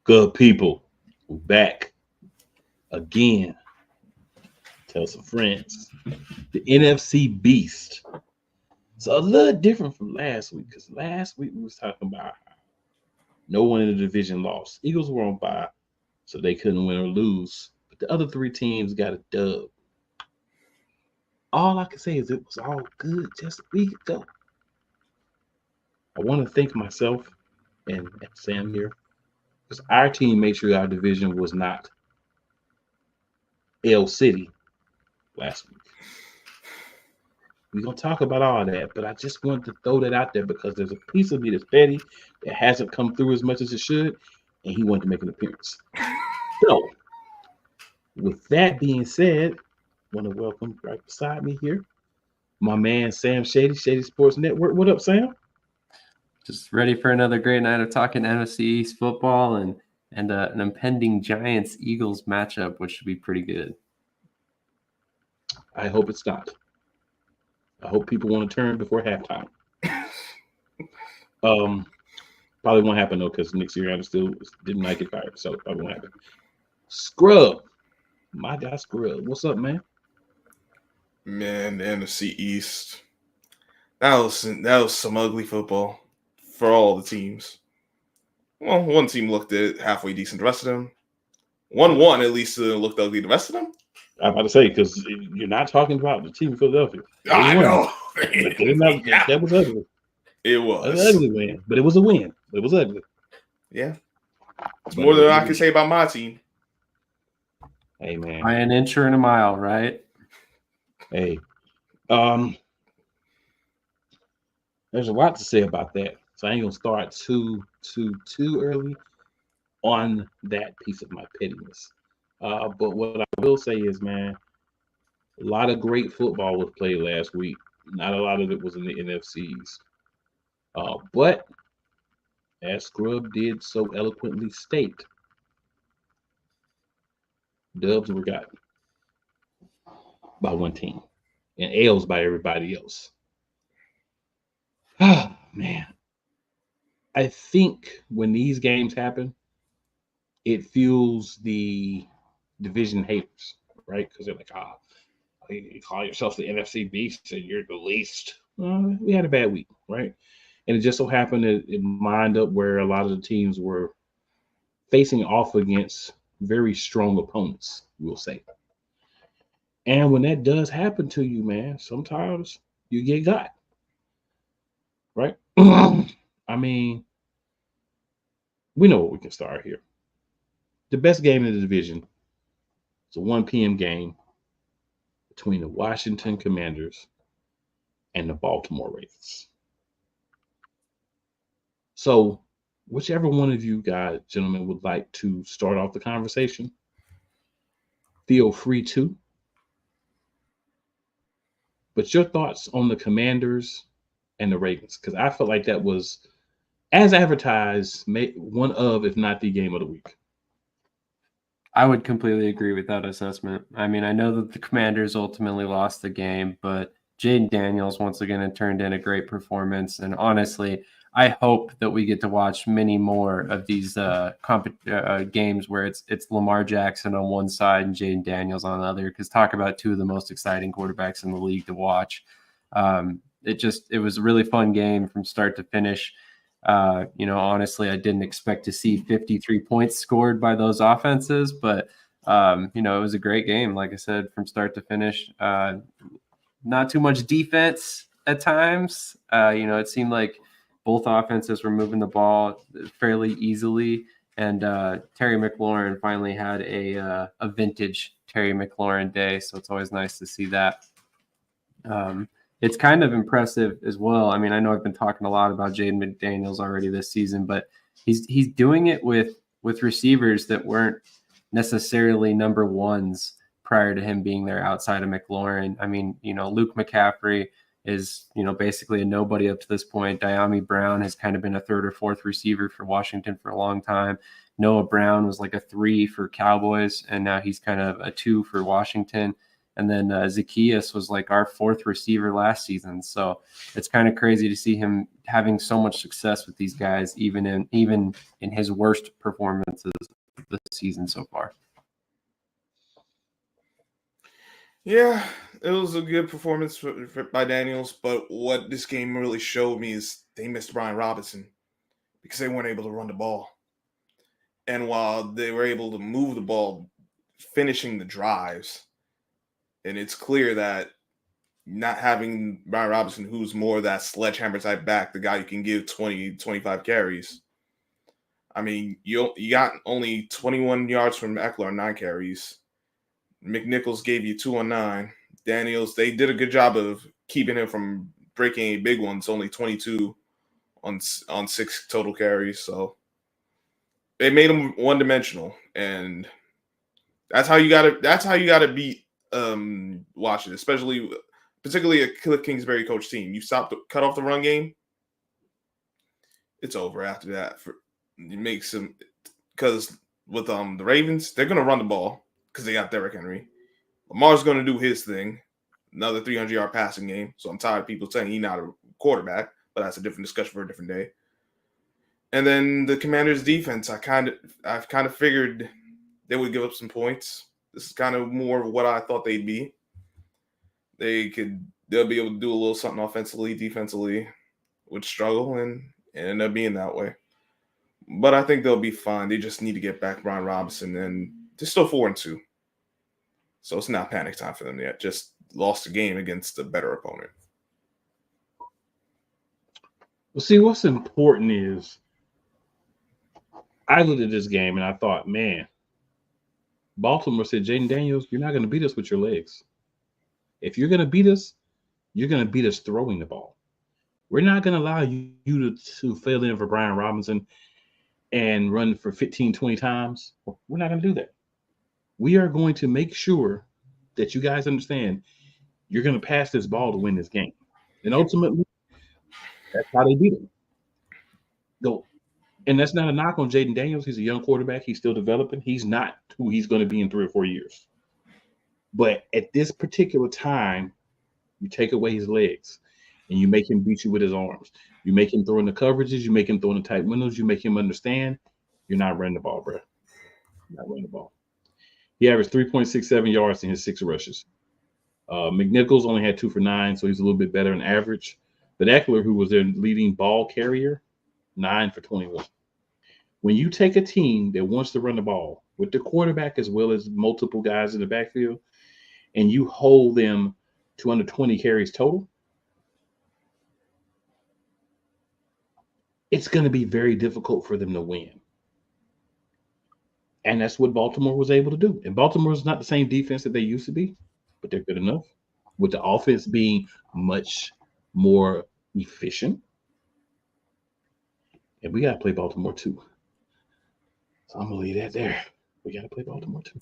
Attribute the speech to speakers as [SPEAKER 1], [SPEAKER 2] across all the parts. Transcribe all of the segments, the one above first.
[SPEAKER 1] Good people, we're back again. Tell some friends. The NFC Beast. So a little different from last week because last week we was talking about how no one in the division lost. Eagles were on bye, so they couldn't win or lose. But the other three teams got a dub. All I can say is it was all good just a week ago. I want to thank myself and Sam here because our team made sure our division was not L City last week. We're going to talk about all that, but I just wanted to throw that out there because there's a piece of me that's petty that hasn't come through as much as it should, and he wanted to make an appearance. So, with that being said, I want to welcome right beside me here my man Sam Shady Sports Network. What up, Sam?
[SPEAKER 2] Just ready for another great night of talking NFC East football and an impending Giants-Eagles matchup, which should be pretty good.
[SPEAKER 1] I hope it's not. I hope people want to turn before halftime. Probably won't happen though, because Nick Sirianni still didn't like it fired, so probably won't happen. Scrub, my guy Scrub, what's up, man?
[SPEAKER 3] Man, the NFC East. That was some ugly football for all the teams. Well, one team looked at halfway decent. The rest of them, one at least looked ugly. The rest of them.
[SPEAKER 1] I'm about to say, because you're not talking about the team in Philadelphia.
[SPEAKER 3] I know.
[SPEAKER 1] That was ugly.
[SPEAKER 3] It was.
[SPEAKER 1] It was an ugly win, but it was a win. It was ugly.
[SPEAKER 3] Yeah. It's more than I can say about my team.
[SPEAKER 1] Hey, man.
[SPEAKER 2] By an inch or in a mile, right?
[SPEAKER 1] Hey. There's a lot to say about that. So I ain't going to start too early on that piece of my pettiness. But what I will say is, man, a lot of great football was played last week. Not a lot of it was in the NFCs. But as Scrub did so eloquently state, dubs were gotten by one team and L's by everybody else. Oh, man. I think when these games happen, it fuels the division haters, right? Because they're like, you call yourself the NFC Beast and you're the least. We had a bad week, right? And it just so happened that it lined up where a lot of the teams were facing off against very strong opponents, we'll say. And when that does happen to you, man, sometimes you get got, right? I mean, we know what we can start here. The best game in the division is a 1 p.m. game between the Washington Commanders and the Baltimore Ravens. So, whichever one of you guys, gentlemen, would like to start off the conversation, feel free to. But your thoughts on the Commanders and the Ravens, because I felt like that was, as advertised, one of, if not the game of the week.
[SPEAKER 2] I would completely agree with that assessment. I mean, I know that the Commanders ultimately lost the game, but Jaden Daniels once again turned in a great performance. And honestly, I hope that we get to watch many more of these games where it's Lamar Jackson on one side and Jaden Daniels on the other, because talk about two of the most exciting quarterbacks in the league to watch. It was a really fun game from start to finish. Honestly, I didn't expect to see 53 points scored by those offenses, but it was a great game. Like I said, from start to finish, not too much defense at times. It seemed like both offenses were moving the ball fairly easily, and Terry McLaurin finally had a vintage Terry McLaurin day. So it's always nice to see that. It's kind of impressive as well. I mean, I know I've been talking a lot about Jaden McDaniels already this season, but he's doing it with receivers that weren't necessarily number ones prior to him being there outside of McLaurin. I mean, Luke McCaffrey is, basically a nobody up to this point. Diami Brown has kind of been a third or fourth receiver for Washington for a long time. Noah Brown was like a 3 for Cowboys, and now he's kind of a 2 for Washington. And then Zacchaeus was like our 4th receiver last season. So it's kind of crazy to see him having so much success with these guys, even in his worst performances this season so far.
[SPEAKER 3] Yeah, it was a good performance by Daniels, but what this game really showed me is they missed Brian Robinson because they weren't able to run the ball. And while they were able to move the ball, finishing the drives, and it's clear that not having Brian Robinson, who's more that sledgehammer type back, the guy you can give 20, 25 carries. I mean, you got only 21 yards from Eckler on 9 carries. McNichols gave you 2 on 9. Daniels, they did a good job of keeping him from breaking any big ones, only 22 on 6 total carries. So they made him one-dimensional, and that's how you gotta beat Washington, particularly a Cliff Kingsbury coach team. You cut off the run game, it's over after that. It makes them, because with the Ravens, they're gonna run the ball because they got Derrick Henry. Lamar's gonna do his thing, another 300-yard passing game. So I'm tired of people saying he's not a quarterback, but that's a different discussion for a different day. And then the Commanders' defense, I've kind of figured they would give up some points. This is kind of more of what I thought they'd be. They'll be able to do a little something offensively, defensively, would struggle and end up being that way. But I think they'll be fine. They just need to get back Brian Robinson, and they're still 4-2. So it's not panic time for them yet. Just lost a game against a better opponent.
[SPEAKER 1] Well, see, what's important is I looked at this game and I thought, man, Baltimore said, Jaden Daniels, you're not going to beat us with your legs. If you're going to beat us, you're going to beat us throwing the ball. We're not going to allow you to fill in for Brian Robinson and run for 15, 20 times. We're not going to do that. We are going to make sure that you guys understand you're going to pass this ball to win this game. And ultimately, that's how they beat him. And that's not a knock on Jaden Daniels. He's a young quarterback. He's still developing. He's not who he's going to be in 3 or 4 years. But at this particular time, you take away his legs and you make him beat you with his arms. You make him throw in the coverages. You make him throw in the tight windows. You make him understand you're not running the ball, bro. You're not running the ball. He averaged 3.67 yards in his 6 rushes. McNichols only had 2 for 9, so he's a little bit better than average. But Eckler, who was their leading ball carrier, 9 for 21. When you take a team that wants to run the ball with the quarterback as well as multiple guys in the backfield, and you hold them to under 20 carries total, it's going to be very difficult for them to win. And that's what Baltimore was able to do. And Baltimore is not the same defense that they used to be, but they're good enough, with the offense being much more efficient. And we got to play Baltimore too. So I'm going to leave that there. We got to play Baltimore too.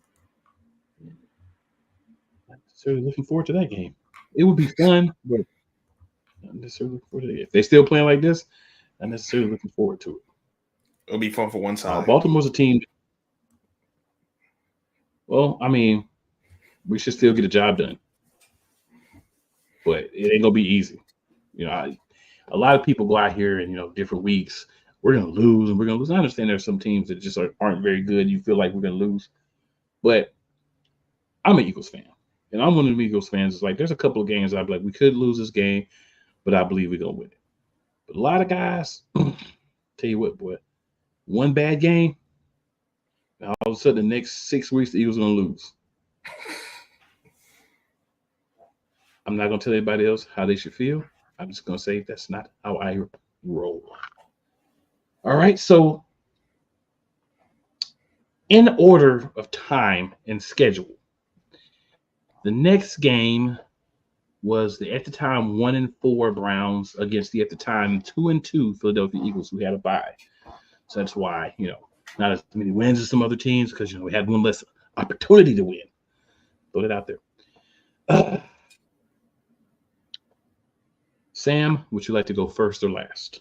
[SPEAKER 1] Not necessarily looking forward to that game. It would be fun, but not necessarily looking forward to it. If they're still playing like this, not necessarily looking forward to it.
[SPEAKER 3] It'll be fun for one side.
[SPEAKER 1] Baltimore's a team. Well, I mean, we should still get a job done. But it ain't going to be easy. A lot of people go out here and, different weeks, we're going to lose and we're going to lose. I understand there's some teams that just aren't very good. You feel like we're going to lose. But I'm an Eagles fan. And I'm one of the Eagles fans. It's like there's a couple of games I'd be like, we could lose this game, but I believe we're going to win it. But a lot of guys, tell you what, boy, one bad game, all of a sudden the next 6 weeks the Eagles are going to lose. I'm not going to tell anybody else how they should feel. I'm just going to say that's not how I roll. All right, so in order of time and schedule, the next game was the at the time 1-4 Browns against the at the time 2-2 Philadelphia Eagles, who had a bye. So that's why, not as many wins as some other teams, because we had one less opportunity to win. Throw it out there. Sam, would you like to go first or last?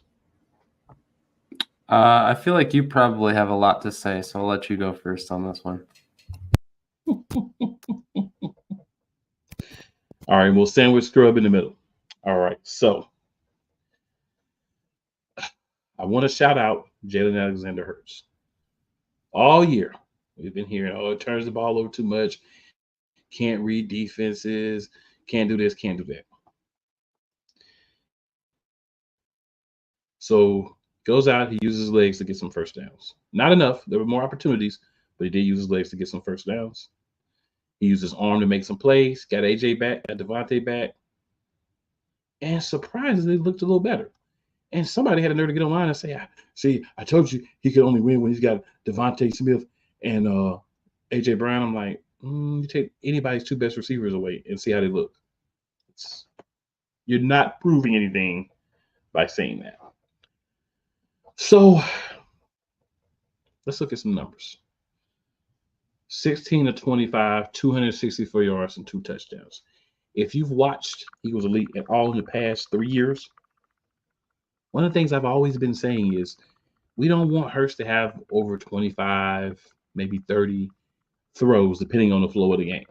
[SPEAKER 2] I feel like you probably have a lot to say, so I'll let you go first on this one.
[SPEAKER 1] All right, we'll sandwich scrub in the middle. All right, so I want to shout out Jalen Alexander Hurts. All year, we've been hearing, oh, it turns the ball over too much, can't read defenses, can't do this, can't do that. So goes out, he uses his legs to get some first downs. Not enough. There were more opportunities, but he did use his legs to get some first downs. He used his arm to make some plays, got AJ back, got Devontae back, and surprisingly looked a little better. And somebody had a nerve to get online and say, see, I told you he could only win when he's got Devontae Smith and AJ Brown. I'm like, you take anybody's two best receivers away and see how they look. You're not proving anything by saying that. So let's look at some numbers. 16 to 25, 264 yards and 2 touchdowns. If you've watched Eagles Elite at all in the past 3 years, one of the things I've always been saying is we don't want Hurts to have over 25, maybe 30 throws, depending on the flow of the game.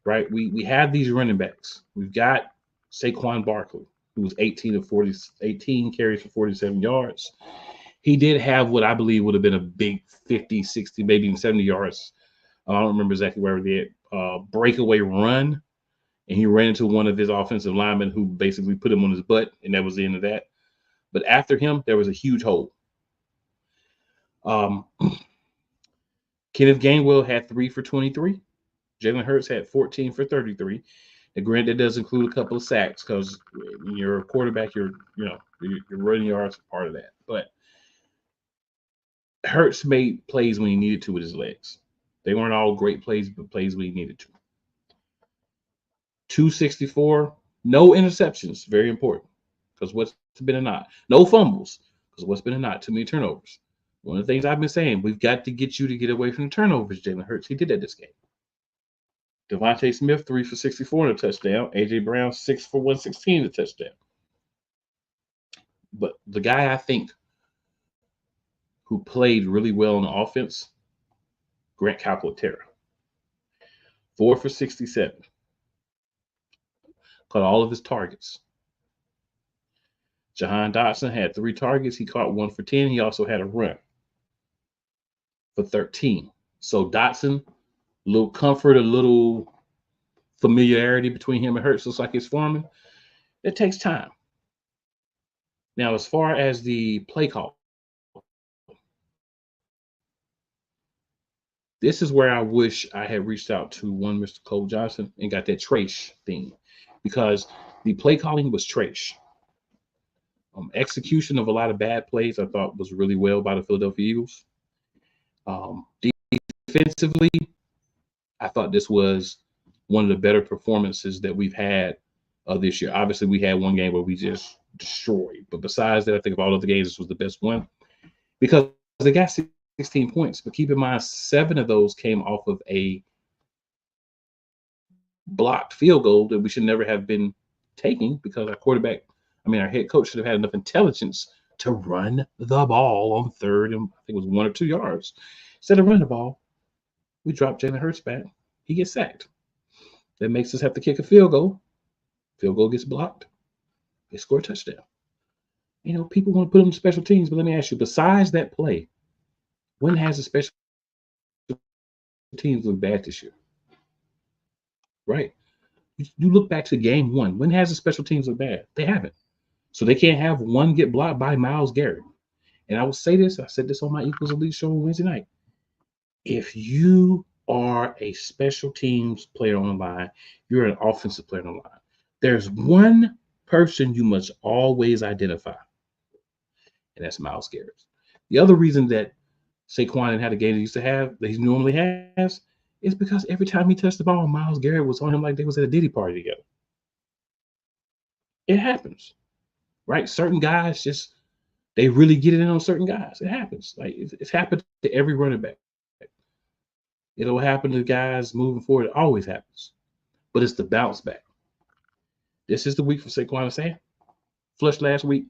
[SPEAKER 1] Right? We have these running backs. We've got Saquon Barkley, who was 18 carries for 47 yards. He did have what I believe would have been a big 50, 60, maybe even 70 yards. I don't remember exactly where they had breakaway run. And he ran into one of his offensive linemen who basically put him on his butt, and that was the end of that. But after him, there was a huge hole. Kenneth Gainwell had 3 for 23. Jalen Hurts had 14 for 33. And granted, that does include a couple of sacks because when you're a quarterback, your running yards are part of that. But Hurts made plays when he needed to with his legs. They weren't all great plays, but plays when he needed to. 264, no interceptions, very important. Because what's been a knot? No fumbles, because what's been a knot? Too many turnovers. One of the things I've been saying, we've got to get you to get away from the turnovers, Jalen Hurts. He did that this game. Devontae Smith, 3 for 64 and a touchdown. AJ Brown, 6 for 116 and a touchdown. But the guy I think who played really well on the offense, Grant Calcaterra, 4 for 67. Caught all of his targets. Jahan Dotson had 3 targets. He caught 1 for 10. He also had a run for 13. So Dotson, a little comfort, a little familiarity between him and Hurts. Looks like it's forming. It takes time. Now, as far as the play call, this is where I wish I had reached out to one Mr. Cole Johnson and got that trash thing, because the play calling was trash. Execution of a lot of bad plays I thought was really well by the Philadelphia Eagles. Defensively, I thought this was one of the better performances that we've had this year. Obviously, we had one game where we just destroyed. But besides that, I think of all of the games, this was the best one because they got 16 points. But keep in mind, 7 of those came off of a blocked field goal that we should never have been taking because our head coach should have had enough intelligence to run the ball on 3rd and I think it was 1 or 2 yards. Instead of running the ball, we drop Jalen Hurts back. He gets sacked. That makes us have to kick a field goal. Field goal gets blocked. They score a touchdown. People want to put them in special teams, but let me ask you, besides that play, when has the special teams looked bad this year? Right. You look back to game 1. When has the special teams looked bad? They haven't. So they can't have one get blocked by Myles Garrett. And I will say this, I said this on my Equals Elite show on Wednesday night. If you are a special teams player on the line, you're an offensive player on the line, there's one person you must always identify, and that's Myles Garrett. The other reason that Saquon didn't have the game that he normally has is because every time he touched the ball, Myles Garrett was on him like they was at a Diddy party together. It happens, right? Certain guys they really get it in on certain guys. It happens. Like it's happened to every running back. It'll happen to guys moving forward. It always happens. But it's the bounce back. This is the week for Saquon and Sam. Flushed last week.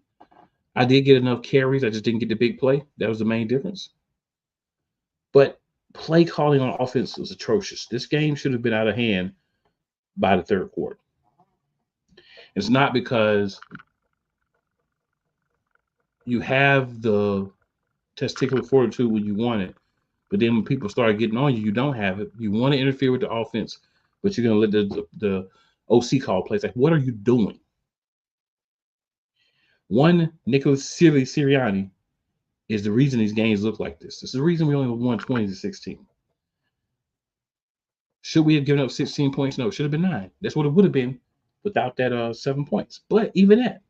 [SPEAKER 1] I did get enough carries. I just didn't get the big play. That was the main difference. But play calling on offense was atrocious. This game should have been out of hand by the third quarter. It's not because you have the testicular fortitude when you want it, but then when people start getting on you, you don't have it. You want to interfere with the offense, but you're going to let the OC call plays. Like, what are you doing? One, Nicholas Sirianni is the reason these games look like this. This is the reason we only won 20-16. Should we have given up 16 points? No, it should have been 9. That's what it would have been without that 7 points. But even that,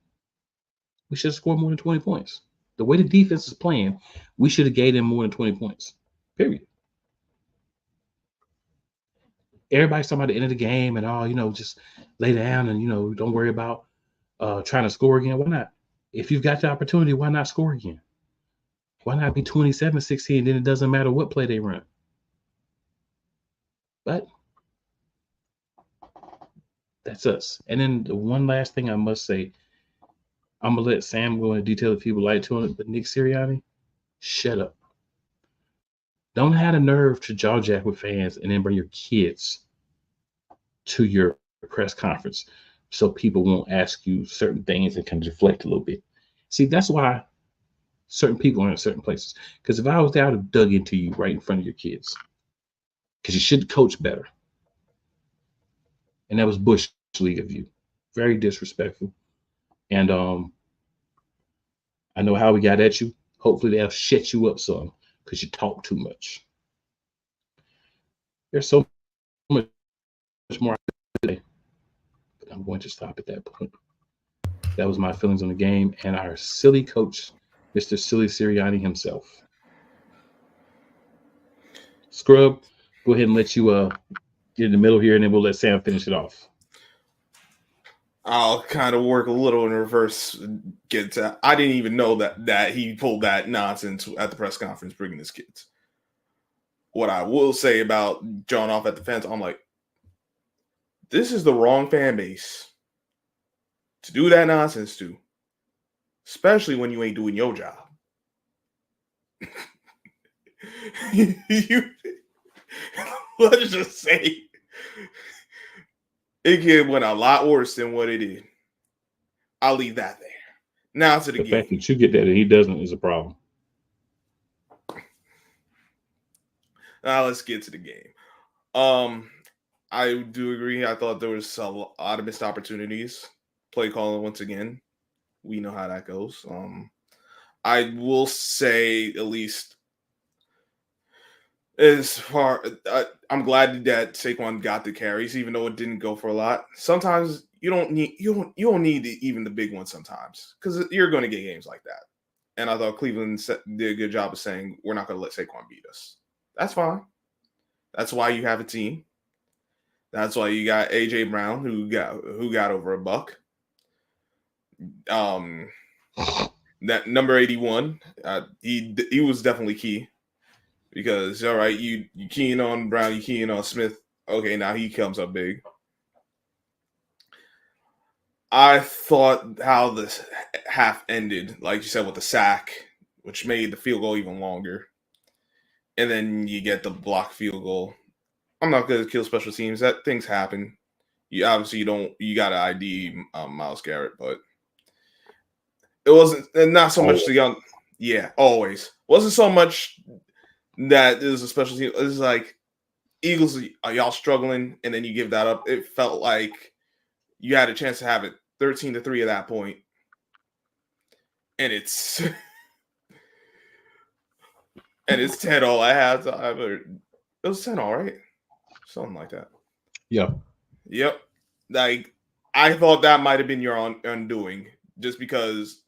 [SPEAKER 1] we should have scored more than 20 points. The way the defense is playing, we should have gave them more than 20 points. Period. Everybody's talking about the end of the game and just lay down and don't worry about trying to score again. Why not? If you've got the opportunity, why not score again? Why not be 27-16? Then it doesn't matter what play they run. But that's us. And then the one last thing I must say, I'm going to let Sam go into detail if he would like to on it, but Nick Sirianni, shut up. Don't have the nerve to jaw jack with fans and then bring your kids to your press conference so people won't ask you certain things and can deflect a little bit. See, that's why certain people are in certain places. Because if I was there, I would have dug into you right in front of your kids. Because you should coach better. And that was Bush League of you. Very disrespectful. And I know how we got at you. Hopefully they'll shut you up some because you talk too much. There's so much more today, but I'm going to stop at that point. That was my feelings on the game and our silly coach, Mr. Silly Sirianni himself. Scrub, go ahead and let you get in the middle here, and then we'll let Sam finish it off.
[SPEAKER 3] I'll kind of work a little in reverse. I didn't even know that he pulled that nonsense at the press conference bringing his kids. What I will say about John off at the fence, I'm like, this is the wrong fan base to do that nonsense to, especially when you ain't doing your job. Let's just say it could went a lot worse than what it did. I'll leave that there. Now to the game.
[SPEAKER 1] The fact that you get that and he doesn't is a problem.
[SPEAKER 3] Now let's get to the game. I do agree. I thought there was a lot of missed opportunities. Play calling once again. We know how that goes. I will say at least as far I'm glad that Saquon got the carries, even though it didn't go for a lot. Sometimes you don't need even the big ones sometimes because you're going to get games like that. And I thought Cleveland did a good job of saying we're not going to let Saquon beat us. That's fine. That's why you have a team. That's why you got AJ Brown who got over a buck. That number 81, he was definitely key because all right, you keying on Brown, you keying on Smith. Okay, now he comes up big. I thought how this half ended, like you said, with the sack, which made the field goal even longer. And then you get the block field goal. I'm not going to kill special teams. That things happen. You got to ID Myles Garrett, but it wasn't not so much the young. Yeah, always wasn't so much that it was a special team. It was like Eagles, are y'all struggling? And then you give that up. It felt like you had a chance to have it 13-3 at that point, and it's 10-all at halftime. It was 10-all, right? Something like that.
[SPEAKER 1] Yep.
[SPEAKER 3] Like I thought that might have been your undoing, just because.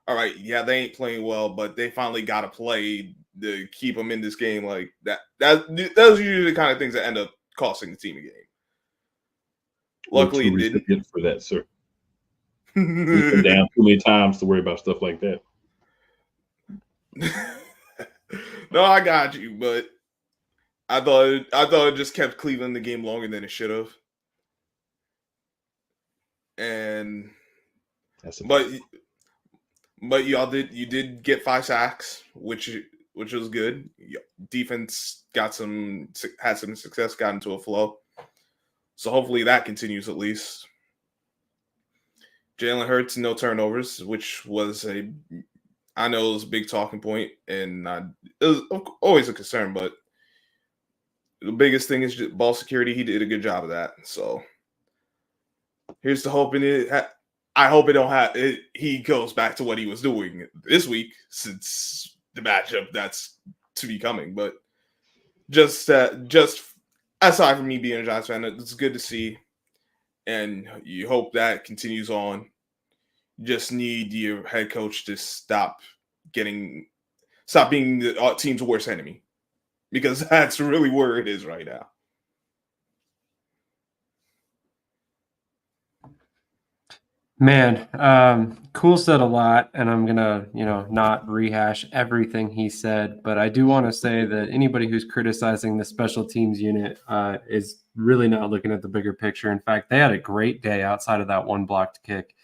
[SPEAKER 3] All right, yeah, they ain't playing well, but they finally got to play to keep them in this game. Like that. Those are usually the kind of things that end up costing the team a game. Luckily, it didn't.
[SPEAKER 1] For that, sir. We've been down too many times to worry about stuff like that.
[SPEAKER 3] No, I got you, but I thought it just kept Cleveland the game longer than it should have. And but y'all did get 5 sacks, which was good. Defense had some success, got into a flow. So hopefully that continues at least. Jalen Hurts, no turnovers, which was I know it was a big talking point, and it was always a concern, but the biggest thing is ball security. He did a good job of that. So here's to hoping I hope it don't have it. He goes back to what he was doing this week, since the matchup that's to be coming. But just aside from me being a Giants fan, it's good to see, and you hope that continues on. You just need your head coach to stop being the team's worst enemy, because that's really where it is right now.
[SPEAKER 2] Man, Cool said a lot, and I'm gonna, not rehash everything he said, but I do want to say that anybody who's criticizing the special teams unit is really not looking at the bigger picture. In fact, they had a great day outside of that one blocked kick.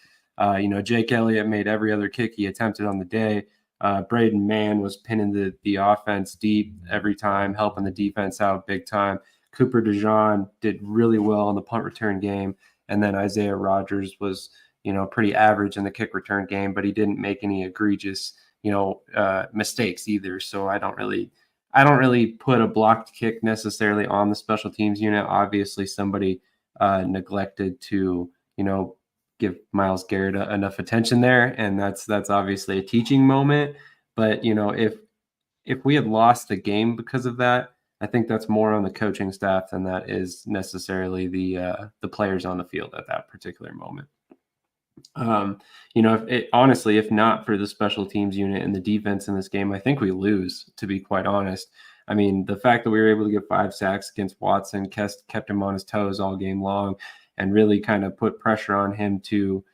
[SPEAKER 2] Jake Elliott made every other kick he attempted on the day. Braden Mann was pinning the offense deep every time, helping the defense out big time. Cooper DeJean did really well in the punt return game, and then Isaiah Rodgers was pretty average in the kick return game, but he didn't make any egregious, mistakes either. So I don't really put a blocked kick necessarily on the special teams unit. Obviously, somebody neglected to, give Myles Garrett enough attention there, and that's obviously a teaching moment. But if we had lost the game because of that, I think that's more on the coaching staff than that is necessarily the players on the field at that particular moment. If not for the special teams unit and the defense in this game, I think we lose, to be quite honest. I mean, the fact that we were able to get 5 sacks against Watson kept him on his toes all game long and really kind of put pressure on him to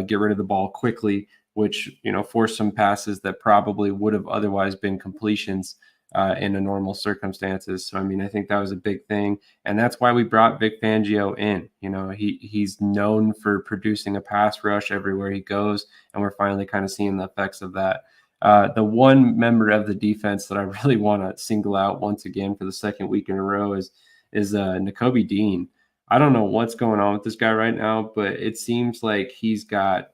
[SPEAKER 2] get rid of the ball quickly, which, forced some passes that probably would have otherwise been completions in a normal circumstances. So, I think that was a big thing. And that's why we brought Vic Fangio in. He's known for producing a pass rush everywhere he goes, and we're finally kind of seeing the effects of that. The one member of the defense that I really want to single out once again for the second week in a row is Nakobe Dean. I don't know what's going on with this guy right now, but it seems like he's got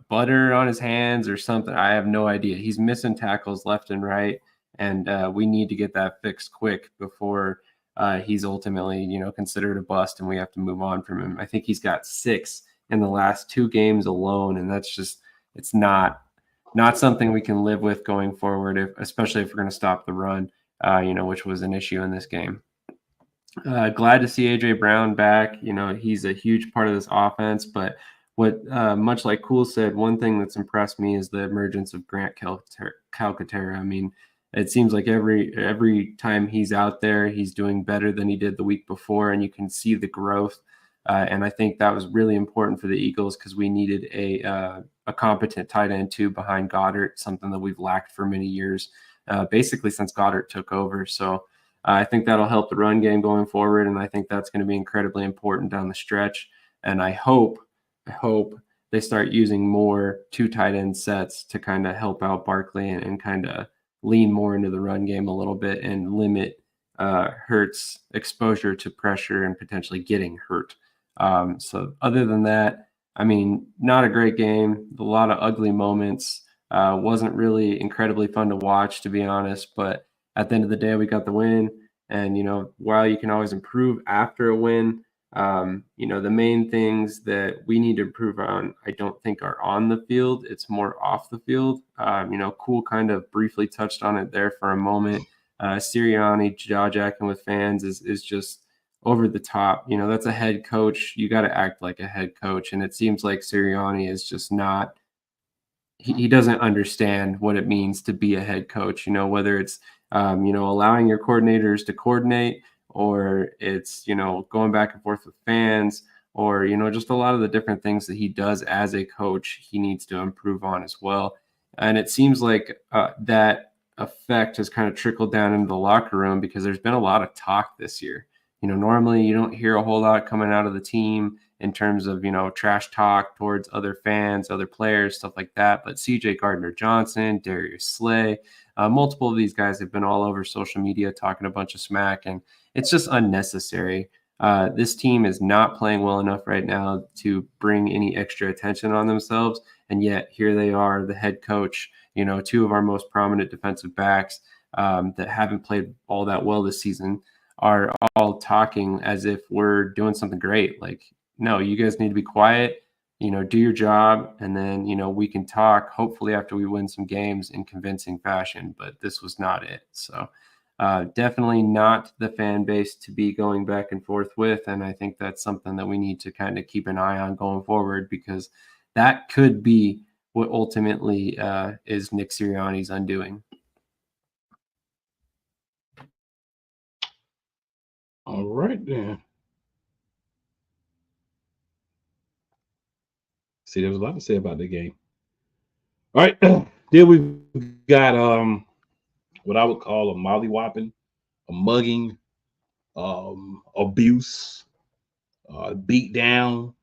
[SPEAKER 2] butter on his hands or something. I have no idea. He's missing tackles left and right, and we need to get that fixed quick before he's ultimately, considered a bust and we have to move on from him. I think he's got 6 in the last 2 games alone, and that's just it's not something we can live with going forward, especially if we're going to stop the run, which was an issue in this game. Glad to see AJ Brown back. He's a huge part of this offense, but what much like Cool said, one thing that's impressed me is the emergence of Grant Calcaterra. It seems like every time he's out there, he's doing better than he did the week before, and you can see the growth. And I think that was really important for the Eagles because we needed a competent tight end too behind Goddard, something that we've lacked for many years, basically since Goddard took over. So I think that'll help the run game going forward, and I think that's going to be incredibly important down the stretch. And I hope they start using more 2 tight end sets to kind of help out Barkley and kind of lean more into the run game a little bit and limit Hurts' exposure to pressure and potentially getting hurt. So other than that, not a great game. A lot of ugly moments. Wasn't really incredibly fun to watch, to be honest, but at the end of the day, we got the win. And, while you can always improve after a win, the main things that we need to improve on, I don't think are on the field. It's more off the field. Cool kind of briefly touched on it there for a moment. Sirianni jaw-jacking with fans is just over the top. That's a head coach. You got to act like a head coach. And it seems like Sirianni is just not, he doesn't understand what it means to be a head coach, whether it's, allowing your coordinators to coordinate, or it's, going back and forth with fans, or, just a lot of the different things that he does as a coach, he needs to improve on as well. And it seems like that effect has kind of trickled down into the locker room because there's been a lot of talk this year. Normally you don't hear a whole lot coming out of the team in terms of, trash talk towards other fans, other players, stuff like that. But CJ Gardner-Johnson, Darius Slay, multiple of these guys have been all over social media talking a bunch of smack, and it's just unnecessary. This team is not playing well enough right now to bring any extra attention on themselves. And yet here they are, the head coach, two of our most prominent defensive backs that haven't played all that well this season are all talking as if we're doing something great. Like, no, you guys need to be quiet, do your job. And then, we can talk hopefully after we win some games in convincing fashion, but this was not it. So definitely not the fan base to be going back and forth with. And I think that's something that we need to kind of keep an eye on going forward, because that could be what ultimately is Nick Sirianni's undoing.
[SPEAKER 1] All right, then. See, there was a lot to say about the game. All right, then we've got what I would call a mollywopping, a mugging, abuse, beat down,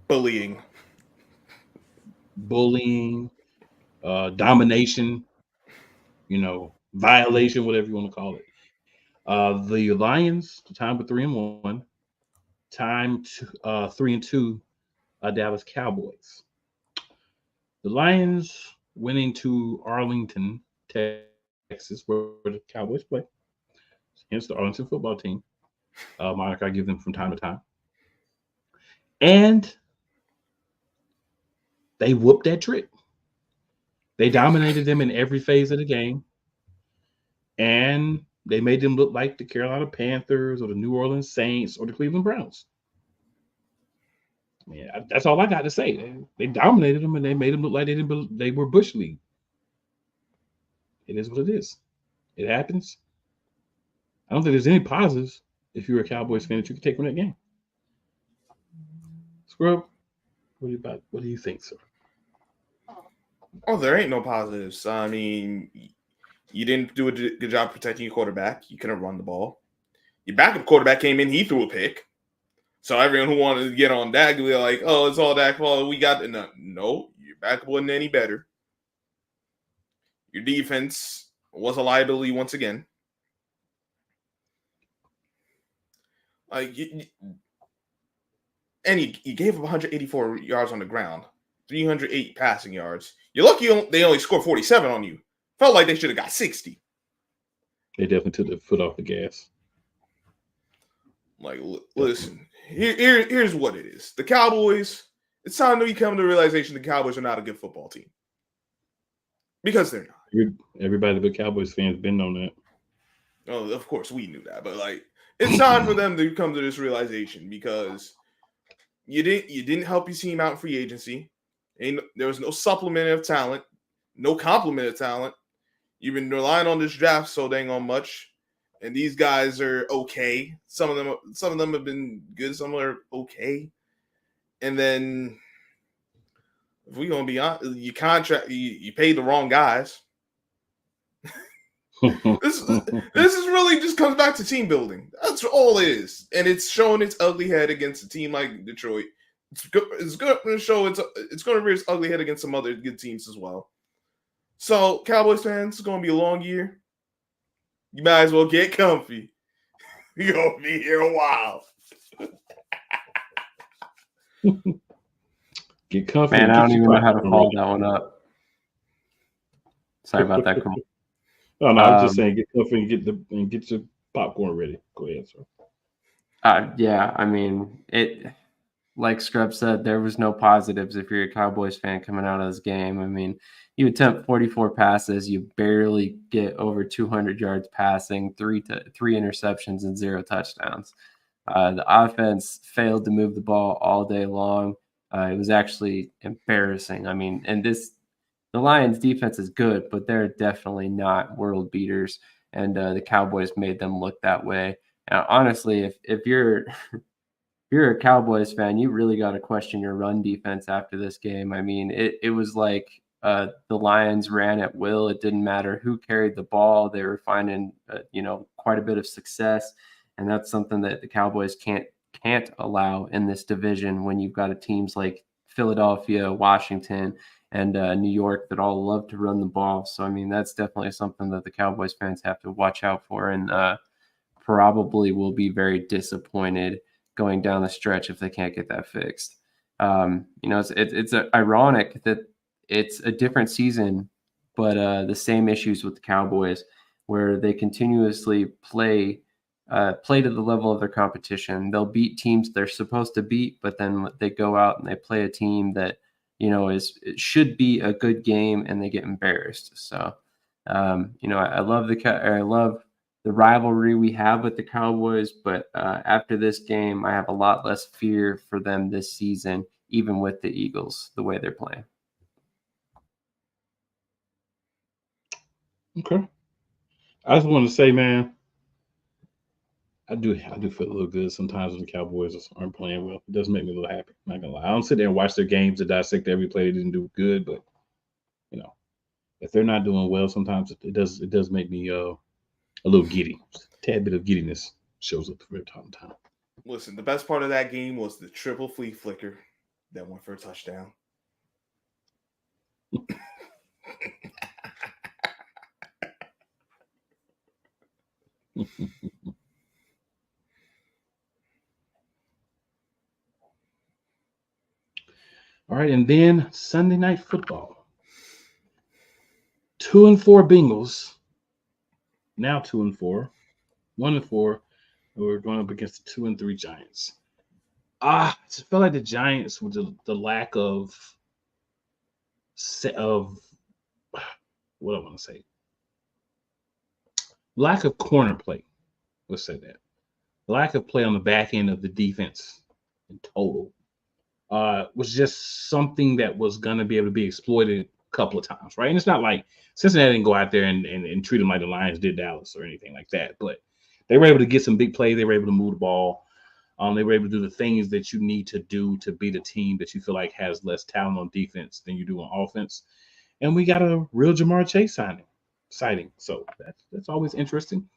[SPEAKER 3] bullying,
[SPEAKER 1] domination, violation, whatever you want to call it. The Lions, the time with 3-1, time to 3-2, Dallas Cowboys. The Lions winning to Arlington, Texas, where the Cowboys play. Hence the Arlington football team. Monica, I give them from time to time. And they whooped that trick. They dominated them in every phase of the game. And they made them look like the Carolina Panthers or the New Orleans Saints or the Cleveland Browns. Yeah, that's all I got to say. They dominated them and they made them look like they were Bush League. It is what it is. It happens. I don't think there's any positives if you're a Cowboys fan that you can take from that game. Scrub, what do you think, sir?
[SPEAKER 3] Oh, there ain't no positives. I mean, you didn't do a good job protecting your quarterback. You couldn't run the ball. Your backup quarterback came in, he threw a pick. So everyone who wanted to get on Dak, we were like, oh, it's all Dak's fault. We got no, your backup wasn't any better. Your defense was a liability once again. You gave up 184 yards on the ground, 308 passing yards. You're lucky they only scored 47 on you. Felt like they should have got 60.
[SPEAKER 1] They definitely took their foot off the gas.
[SPEAKER 3] Like, listen, here's what it is. The Cowboys, it's time to come to the realization the Cowboys are not a good football team. Because they're not.
[SPEAKER 1] Everybody but Cowboys fans been on that.
[SPEAKER 3] Oh, of course, we knew that. But, it's time for them to come to this realization, because you didn't help your team out in free agency. There was no supplement of talent, no complement of talent. You've been relying on this draft so dang on much. And these guys are okay. Some of them have been good. Some are okay. And then, if we're gonna be honest, you paid the wrong guys. This is really just comes back to team building. That's all it is, and it's showing its ugly head against a team like Detroit. It's going to show it's going to rear its ugly head against some other good teams as well. So, Cowboys fans, it's going to be a long year. You might as well get comfy. You're going to be here a while.
[SPEAKER 1] Get comfy.
[SPEAKER 2] Man, I don't even know how to follow that one up. Sorry about that.
[SPEAKER 1] No, I'm just saying get comfy and get your popcorn ready. Go ahead, sir.
[SPEAKER 2] Yeah, I mean, like Scrub said, there was no positives if you're a Cowboys fan coming out of this game. I mean, you attempt 44 passes, you barely get over 200 yards passing, three interceptions and 0 touchdowns. The offense failed to move the ball all day long. It was actually embarrassing. I mean, the Lions defense is good, but they're definitely not world beaters. And the Cowboys made them look that way. Now, honestly, if you're a Cowboys fan, you really got to question your run defense after this game. I mean, it was like the Lions ran at will. It didn't matter who carried the ball. They were finding, quite a bit of success. And that's something that the Cowboys can't allow in this division when you've got teams like Philadelphia, Washington, and New York that all love to run the ball. So, I mean, that's definitely something that the Cowboys fans have to watch out for and probably will be very disappointed going down the stretch if they can't get that fixed. It's ironic that it's a different season, but the same issues with the Cowboys, where they continuously play to the level of their competition. They'll beat teams they're supposed to beat, but then they go out and they play a team that it should be a good game, and they get embarrassed. So, I love the rivalry we have with the Cowboys, but after this game, I have a lot less fear for them this season, even with the Eagles, the way they're playing.
[SPEAKER 1] Okay. I just want to say, man, I do feel a little good sometimes when the Cowboys aren't playing well. It does make me a little happy. I'm not gonna lie. I don't sit there and watch their games and dissect every play they didn't do good, but if they're not doing well, sometimes it does make me a little giddy. A tad bit of giddiness shows up from time to time.
[SPEAKER 3] Listen, the best part of that game was the triple flea flicker that went for a touchdown.
[SPEAKER 1] All right, and then Sunday Night Football. 2-4 Bengals. Now 2-4. 1-4. We're going up against the 2-3 Giants. I just felt like the Giants with the lack of what I want to say. Lack of corner play. Let's say that. Lack of play on the back end of the defense in total was just something that was going to be able to be exploited a couple of times, right? And it's not like Cincinnati didn't go out there and treat them like the Lions did Dallas or anything like that, but they were able to get some big plays. They were able to move the ball. They were able to do the things that you need to do to beat a team that you feel like has less talent on defense than you do on offense. And we got a real Jamar Chase sighting. So that's always interesting.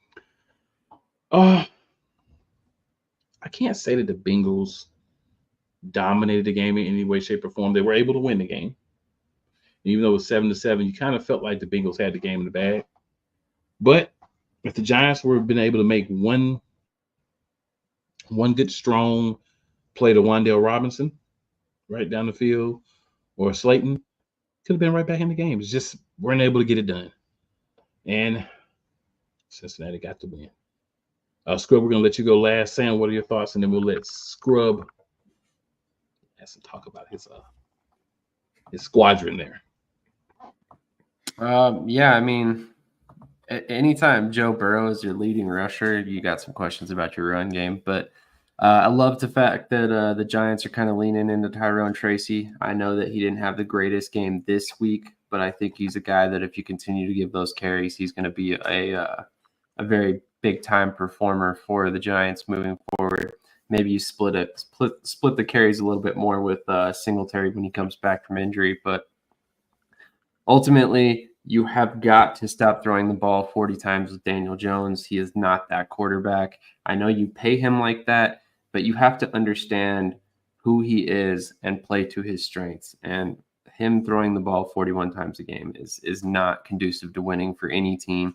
[SPEAKER 1] I can't say that the Bengals dominated the game in any way, shape, or form. They were able to win the game. And even though it was 7-7, you kind of felt like the Bengals had the game in the bag. But if the Giants were been able to make one good strong play to Wan'Dale Robinson right down the field, or Slayton, could have been right back in the game. It's just weren't able to get it done. And Cincinnati got the win. Scrub, we're going to let you go last. Sam, what are your thoughts? And then we'll let Scrub have some talk about his squadron there.
[SPEAKER 2] Yeah, I mean, anytime Joe Burrow is your leading rusher, you got some questions about your run game. But I love the fact that the Giants are kind of leaning into Tyrone Tracy. I know that he didn't have the greatest game this week, but I think he's a guy that if you continue to give those carries, he's going to be a very big-time performer for the Giants moving forward. Maybe you split the carries a little bit more with Singletary when he comes back from injury, but ultimately, you have got to stop throwing the ball 40 times with Daniel Jones. He is not that quarterback. I know you pay him like that, but you have to understand who he is and play to his strengths. And him throwing the ball 41 times a game is not conducive to winning for any team.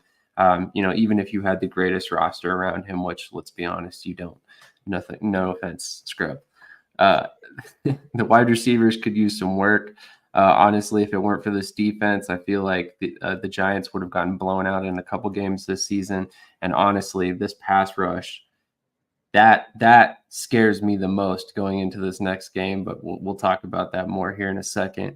[SPEAKER 2] Even if you had the greatest roster around him, which, let's be honest, you don't. Nothing. No offense, Scrub. The wide receivers could use some work. Honestly, if it weren't for this defense, I feel like the Giants would have gotten blown out in a couple games this season. And honestly, this pass rush, that scares me the most going into this next game. But we'll talk about that more here in a second.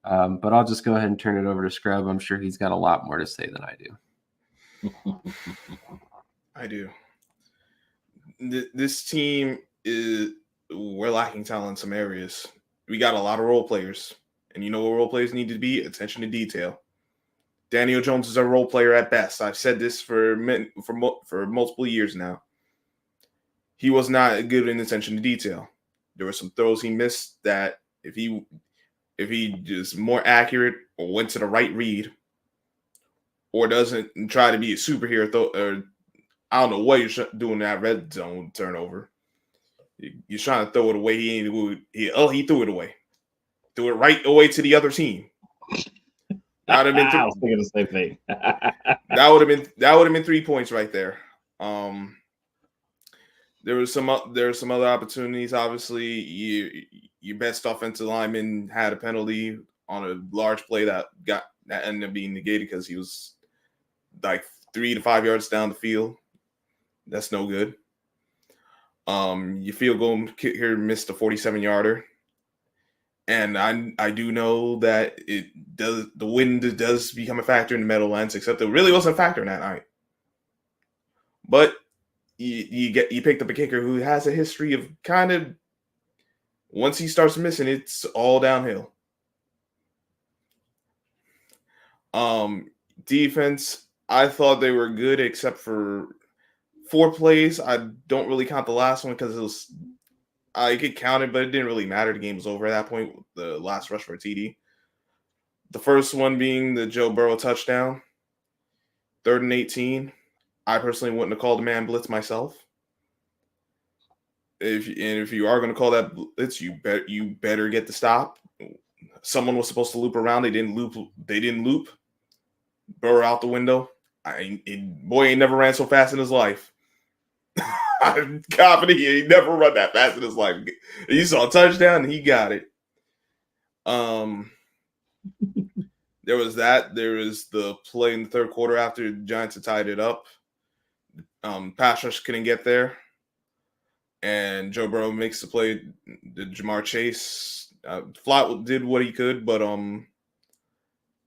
[SPEAKER 2] But I'll just go ahead and turn it over to Scrub. I'm sure he's got a lot more to say than I do.
[SPEAKER 3] I do. This team we're lacking talent in some areas. We got a lot of role players. And you know what role players need to be? Attention to detail. Daniel Jones is a role player at best. I've said this for multiple years now. He was not good in attention to detail. There were some throws he missed that if he is more accurate or went to the right read or doesn't try to be a superhero, or I don't know what you're doing that red zone turnover. You're trying to throw it away. He threw it away. Threw it right away to the other team. That would have been.
[SPEAKER 1] I was thinking the same thing.
[SPEAKER 3] that would have been 3 points right there. There were some other opportunities. Obviously, your best offensive lineman had a penalty on a large play that ended up being negated because he was like 3 to 5 yards down the field. That's no good. Your field goal kicker missed a 47-yarder. And I do know that the wind does become a factor in the Meadowlands, except it really wasn't a factor in that night. But you picked up a kicker who has a history of kind of, once he starts missing, it's all downhill. Defense, I thought they were good except for 4 plays. I don't really count the last one because it was, I could count it, but it didn't really matter. The game was over at that point with the last rush for a TD. The first one being the Joe Burrow touchdown, 3rd and 18. I personally wouldn't have called the man blitz myself. If you are going to call that blitz, you better get the stop. Someone was supposed to loop around. They didn't loop. Burrow out the window. Boy ain't never ran so fast in his life. I'm confident he ain't never run that fast in his life. He saw a touchdown and he got it. There was that. There was the play in the 3rd quarter after the Giants had tied it up. Pass rush couldn't get there. And Joe Burrow makes the play. The Jamar Chase Flat did what he could, but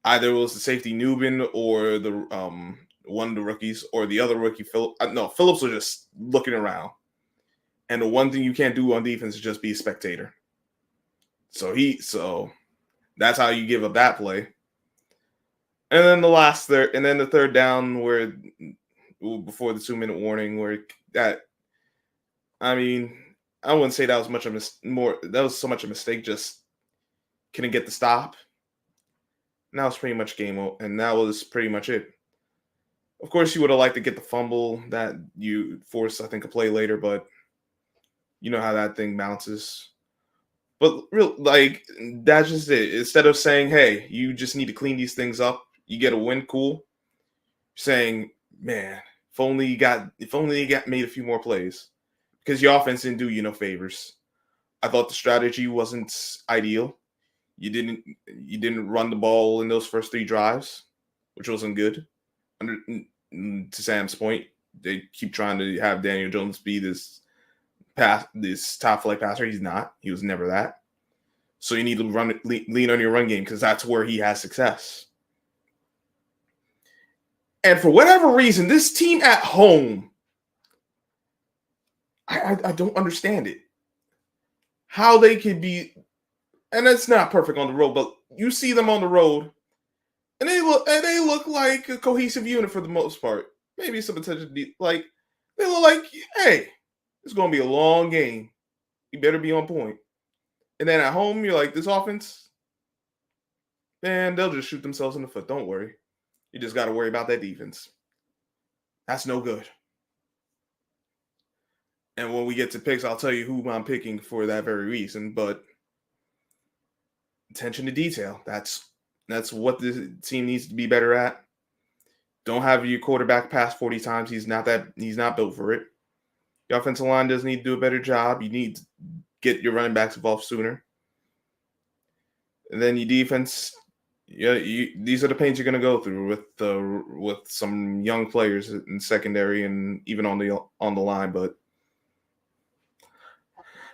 [SPEAKER 3] either it was the safety Newbin or the one of the rookies or the other rookie. Phillips was just looking around. And the one thing you can't do on defense is just be a spectator. So that's how you give up that play. And then the third down where before the 2-minute warning where that, I mean, I wouldn't say that was that was so much a mistake, just couldn't get the stop. And that was pretty much game over, and that was pretty much it. Of course, you would have liked to get the fumble that you forced, I think, a play later, but you know how that thing bounces. But that's just it. Instead of saying, hey, you just need to clean these things up, you get a win, cool. Saying, man, if only you got made a few more plays. Because your offense didn't do you no favors. I thought the strategy wasn't ideal. You didn't run the ball in those first 3 drives, which wasn't good. To Sam's point, they keep trying to have Daniel Jones be this top flight passer. He's not. He was never that. So you need to lean on your run game because that's where he has success. And for whatever reason, this team at home, I don't understand it. How they could be, and it's not perfect on the road, but you see them on the road, and they look like a cohesive unit for the most part. Maybe some attention, like they look like, hey, it's going to be a long game. You better be on point. And then at home, you're like, this offense, man, they'll just shoot themselves in the foot. Don't worry. You just got to worry about that defense. That's no good. And when we get to picks, I'll tell you who I'm picking for that very reason. But attention to detail. That's what this team needs to be better at. Don't have your quarterback pass 40 times. He's not built for it. The offensive line does need to do a better job. You need to get your running backs involved sooner. And then your defense, these are the pains you're going to go through with some young players in secondary and even on the line. But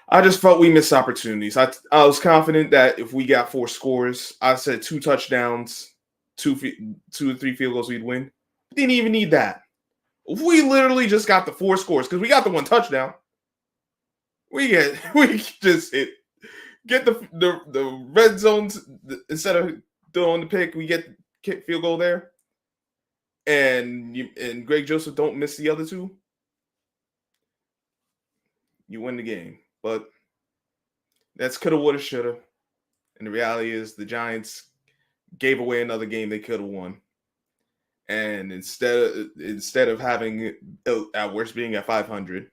[SPEAKER 3] I just felt we missed opportunities. I was confident that if we got 4 scores, I said 2 touchdowns, 2 or 3 field goals, we'd win. Didn't even need that. If we literally just got the 4 scores, because we got the 1 touchdown, we just get the red zones instead of throwing the pick, we get field goal there, and Greg Joseph don't miss the other 2. You win the game. But that's coulda, woulda, shoulda. And the reality is the Giants gave away another game they could have won. And instead of having at worst being at 500,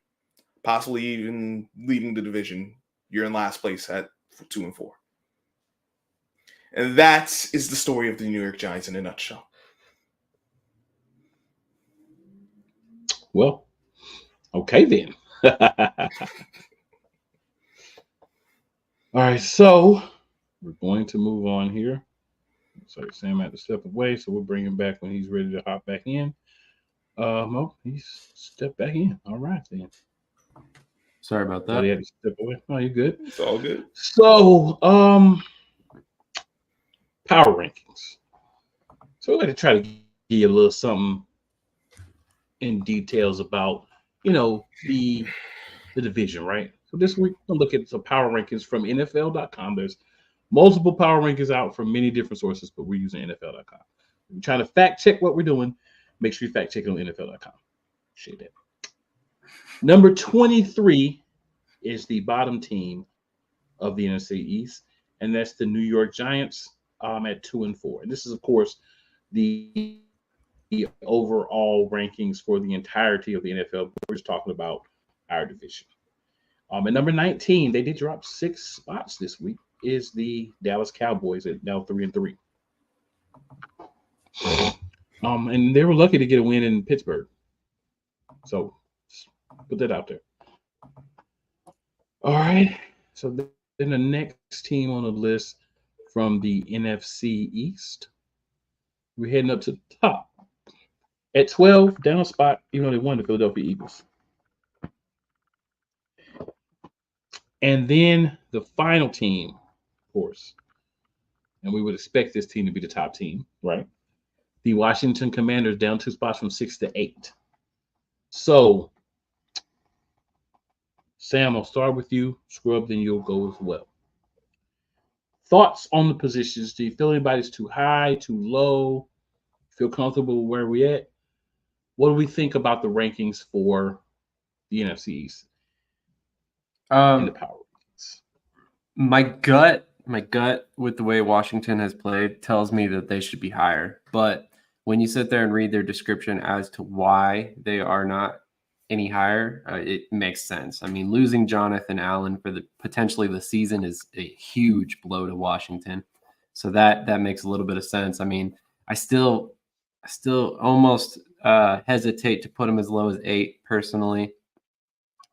[SPEAKER 3] possibly even leading the division, you're in last place at 2-4. And that is the story of the New York Giants in a nutshell.
[SPEAKER 1] Well, okay then. All right, so we're going to move on here. Sorry, Sam had to step away, so we'll bring him back when he's ready to hop back in. Oh, he's stepped back in. All right, then.
[SPEAKER 2] Sorry about
[SPEAKER 1] Thought he
[SPEAKER 2] that.
[SPEAKER 1] had to step away. Oh, you're good.
[SPEAKER 3] It's all good.
[SPEAKER 1] So, power rankings. So we're going to try to give you a little something in details about, the division, right? So this week, we'll look at some power rankings from NFL.com. There's multiple power rankings out from many different sources, but we're using NFL.com. We're trying to fact check what we're doing. Make sure you fact check it on NFL.com. Appreciate that. Number 23 is the bottom team of the NFC East, and that's the New York Giants at 2-4. And this is, of course, the overall rankings for the entirety of the NFL. We're just talking about our division. At number 19, they did drop 6 spots this week, is the Dallas Cowboys at now 3-3. And they were lucky to get a win in Pittsburgh. So put that out there. All right. So then the next team on the list from the NFC East, we're heading up to the top. At 12, down a spot, even though they won, the Philadelphia Eagles. And then the final team, of course, and we would expect this team to be the top team, right? The Washington Commanders down 2 spots from 6 to 8. So, Sam, I'll start with you. Scrub, then you'll go as well. Thoughts on the positions? Do you feel anybody's too high, too low? Feel comfortable where we at? What do we think about the rankings for the NFC East in the power rankings?
[SPEAKER 2] My gut with the way Washington has played tells me that they should be higher. But when you sit there and read their description as to why they are not any higher, it makes sense. I mean, losing Jonathan Allen for potentially the season is a huge blow to Washington. So that makes a little bit of sense. I mean, I still almost hesitate to put them as low as 8 personally.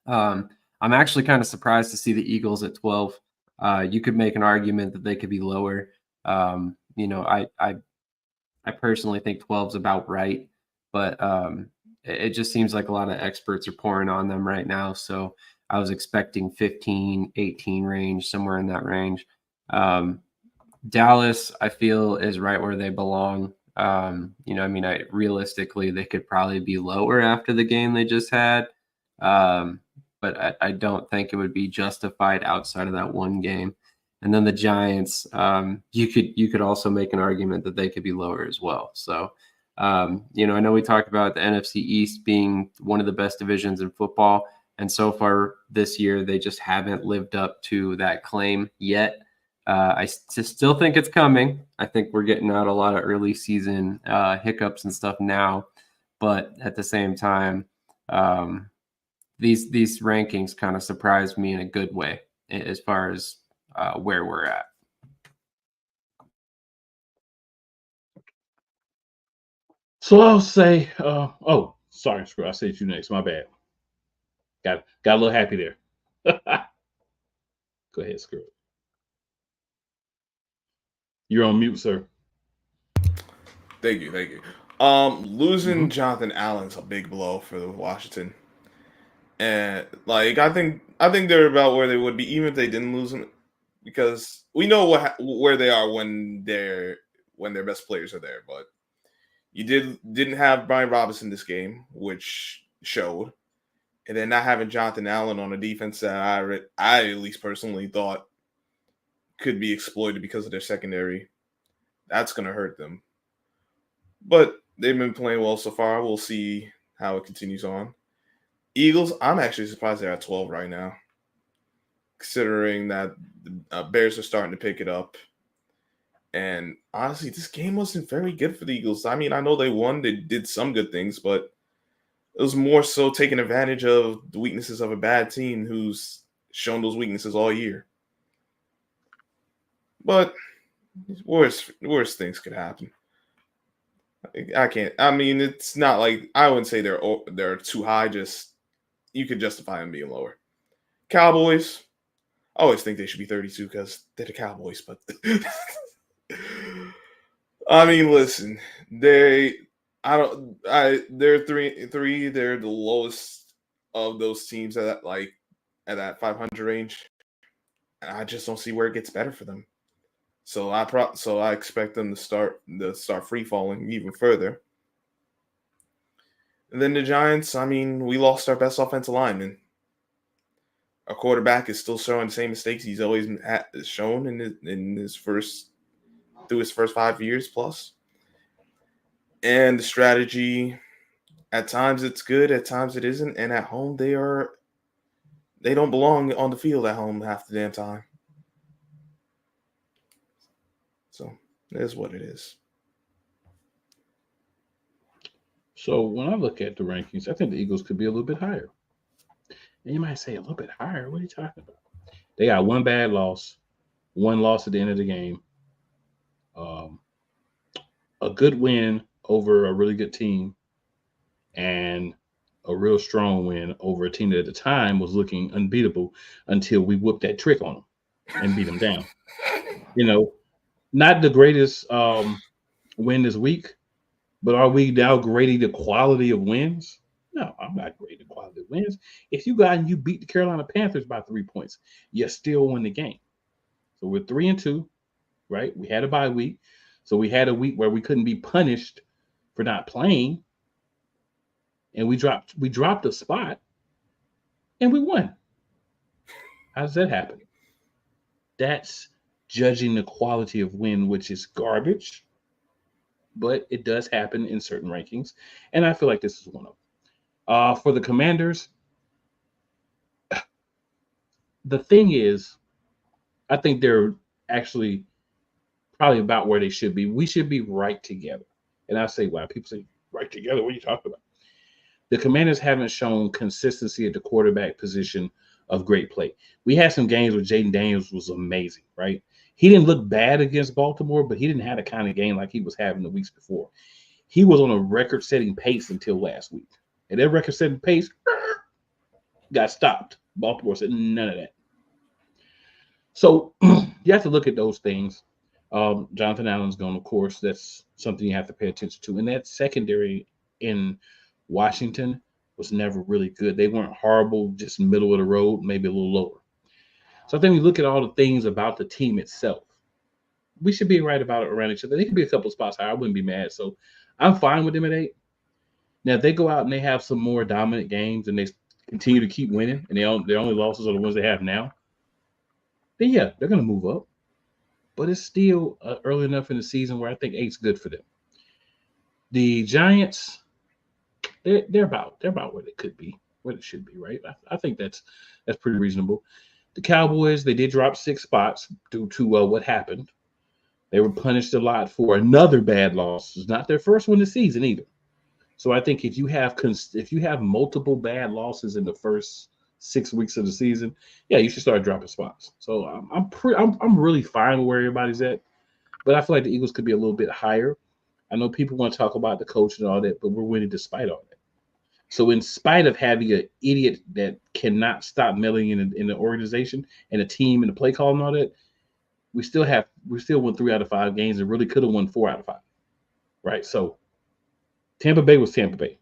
[SPEAKER 2] I'm actually kind of surprised to see the Eagles at 12. You could make an argument that they could be lower. I personally think 12 is about right, but it just seems like a lot of experts are pouring on them right now. So I was expecting 15, 18 range, somewhere in that range. Dallas, I feel, is right where they belong. Realistically, they could probably be lower after the game they just had. But I don't think it would be justified outside of that one game. And then the Giants, you could also make an argument that they could be lower as well. So, I know we talked about the NFC East being one of the best divisions in football. And so far this year, they just haven't lived up to that claim yet. I still think it's coming. I think we're getting out a lot of early season hiccups and stuff now. But at the same time, these rankings kind of surprised me in a good way as far as where we're at.
[SPEAKER 1] So I'll say, sorry, Screw. I said you next. My bad. Got a little happy there. Go ahead, Screw. You're on mute, sir.
[SPEAKER 3] Thank you. Losing Jonathan Allen's a big blow for Washington. And I think they're about where they would be even if they didn't lose him, because we know where they are when their best players are there. But you didn't have Brian Robinson this game, which showed, and then not having Jonathan Allen on a defense that I at least personally thought could be exploited because of their secondary. That's going to hurt them. But they've been playing well so far. We'll see how it continues on. Eagles, I'm actually surprised they're at 12 right now, considering that the Bears are starting to pick it up. And honestly, this game wasn't very good for the Eagles. I mean, I know they won. They did some good things, but it was more so taking advantage of the weaknesses of a bad team who's shown those weaknesses all year. But worse things could happen. I can't. I mean, it's not like I wouldn't say they're too high. Just you can justify them being lower. Cowboys, I always think they should be 32 because they're the Cowboys, but I mean, listen, they're 3. They're the lowest of those teams at that 500 range, and I just don't see where it gets better for them. So I expect them to start free falling even further. And then the Giants, I mean, we lost our best offensive lineman. Our quarterback is still showing the same mistakes he's always shown in his first 5 years plus. And the strategy, at times it's good, at times it isn't. And at home, they don't belong on the field at home half the damn time. So it is what it is.
[SPEAKER 1] So when I look at the rankings, I think the Eagles could be a little bit higher. And you might say, a little bit higher? What are you talking about? They got one bad loss, one loss at the end of the game, a good win over a really good team, and a real strong win over a team that at the time was looking unbeatable until we whooped that trick on them and beat them down. Not the greatest win this week, but are we now grading the quality of wins? No, I'm not grading the quality of wins. If you got and you beat the Carolina Panthers by 3 points, you still win the game. So we're 3-2, right? We had a bye week. So we had a week where we couldn't be punished for not playing. And we dropped a spot and we won. How does that happen? That's judging the quality of win, which is garbage. But it does happen in certain rankings. And I feel like this is one of them. For the Commanders, the thing is, I think they're actually probably about where they should be. We should be right together. And I say, wow, people say, right together? What are you talking about? The Commanders haven't shown consistency at the quarterback position of great play. We had some games where Jaden Daniels was amazing, right? He didn't look bad against Baltimore, but he didn't have the kind of game like he was having the weeks before. He was on a record-setting pace until last week. And that record-setting pace got stopped. Baltimore said none of that. So you have to look at those things. Jonathan Allen's gone, of course. That's something you have to pay attention to. And that secondary in Washington was never really good. They weren't horrible, just middle of the road, maybe a little lower. So I think we look at all the things about the team itself. We should be right about it around each other. They could be a couple of spots higher. I wouldn't be mad. So I'm fine with them at 8. Now, if they go out and they have some more dominant games and they continue to keep winning and their only losses are the ones they have now, then yeah, they're going to move up. But it's still early enough in the season where I think 8's good for them. The Giants, they're about where they could be, where they should be, right? I think that's pretty reasonable. The Cowboys, they did drop 6 spots due to what happened. They were punished a lot for another bad loss. It's not their first one this season either. So I think if you have multiple bad losses in the first 6 weeks of the season, yeah, you should start dropping spots. So I'm really fine with where everybody's at, but I feel like the Eagles could be a little bit higher. I know people want to talk about the coach and all that, but we're winning despite all that. So in spite of having an idiot that cannot stop meddling in the organization and the team and the play call and all that, we still won 3 out of 5 games and really could have won 4 out of 5, right? So Tampa Bay was Tampa Bay.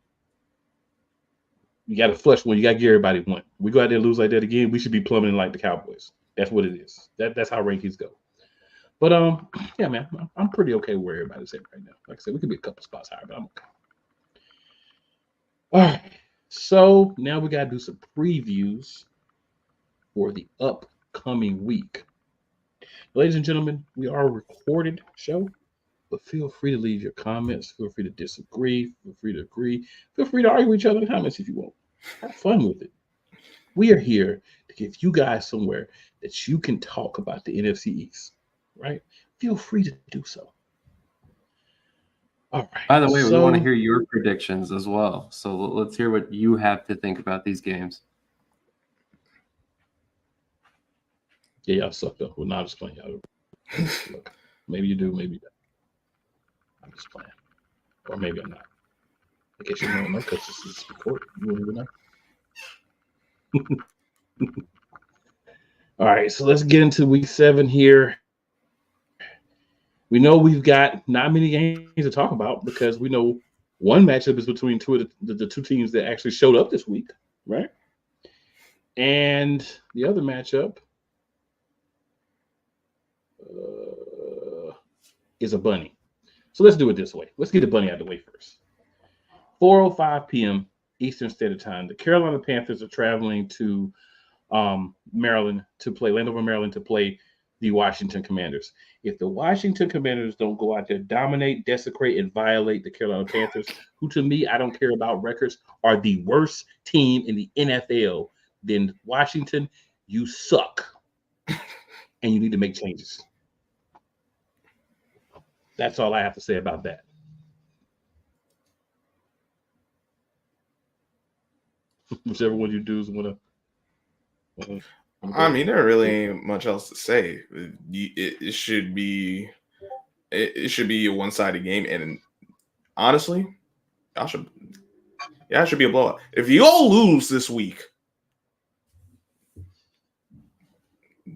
[SPEAKER 1] You got to flush one. You got to give everybody one. We go out there and lose like that again, we should be plummeting like the Cowboys. That's what it is. That's how rankings go. But yeah, man, I'm pretty okay where everybody's at right now. Like I said, we could be a couple spots higher, but I'm okay. All right. So now we got to do some previews for the upcoming week. Ladies and gentlemen, we are a recorded show, but feel free to leave your comments. Feel free to disagree. Feel free to agree. Feel free to argue with each other in the comments if you want. Have fun with it. We are here to give you guys somewhere that you can talk about the NFC East, right? Feel free to do so. All right.
[SPEAKER 2] By the way, we want to hear your predictions as well. So let's hear what you have to think about these games.
[SPEAKER 1] Yeah, y'all suck though. Well, not just playing. Y'all look, maybe you do, maybe you don't. I'm just playing, or maybe I'm not. I guess you don't know because this is recorded. You wouldn't even know. All right, so let's get into week 7 here. We know we've got not many games to talk about because we know one matchup is between two of the two teams that actually showed up this week, right? And the other matchup is a bunny. So let's do it this way. Let's get the bunny out of the way first. 4:05 p.m. Eastern Standard Time. The Carolina Panthers are traveling to Maryland to play Landover, Maryland to play the Washington Commanders. If the Washington Commanders don't go out there, dominate, desecrate, and violate the Carolina Panthers, who to me, I don't care about records, are the worst team in the NFL, then Washington, you suck. And you need to make changes. That's all I have to say about that. Whichever one you do is want to.
[SPEAKER 3] I mean, there really ain't much else to say. It should be a one-sided game, and honestly, it should be a blowout. If you all lose this week,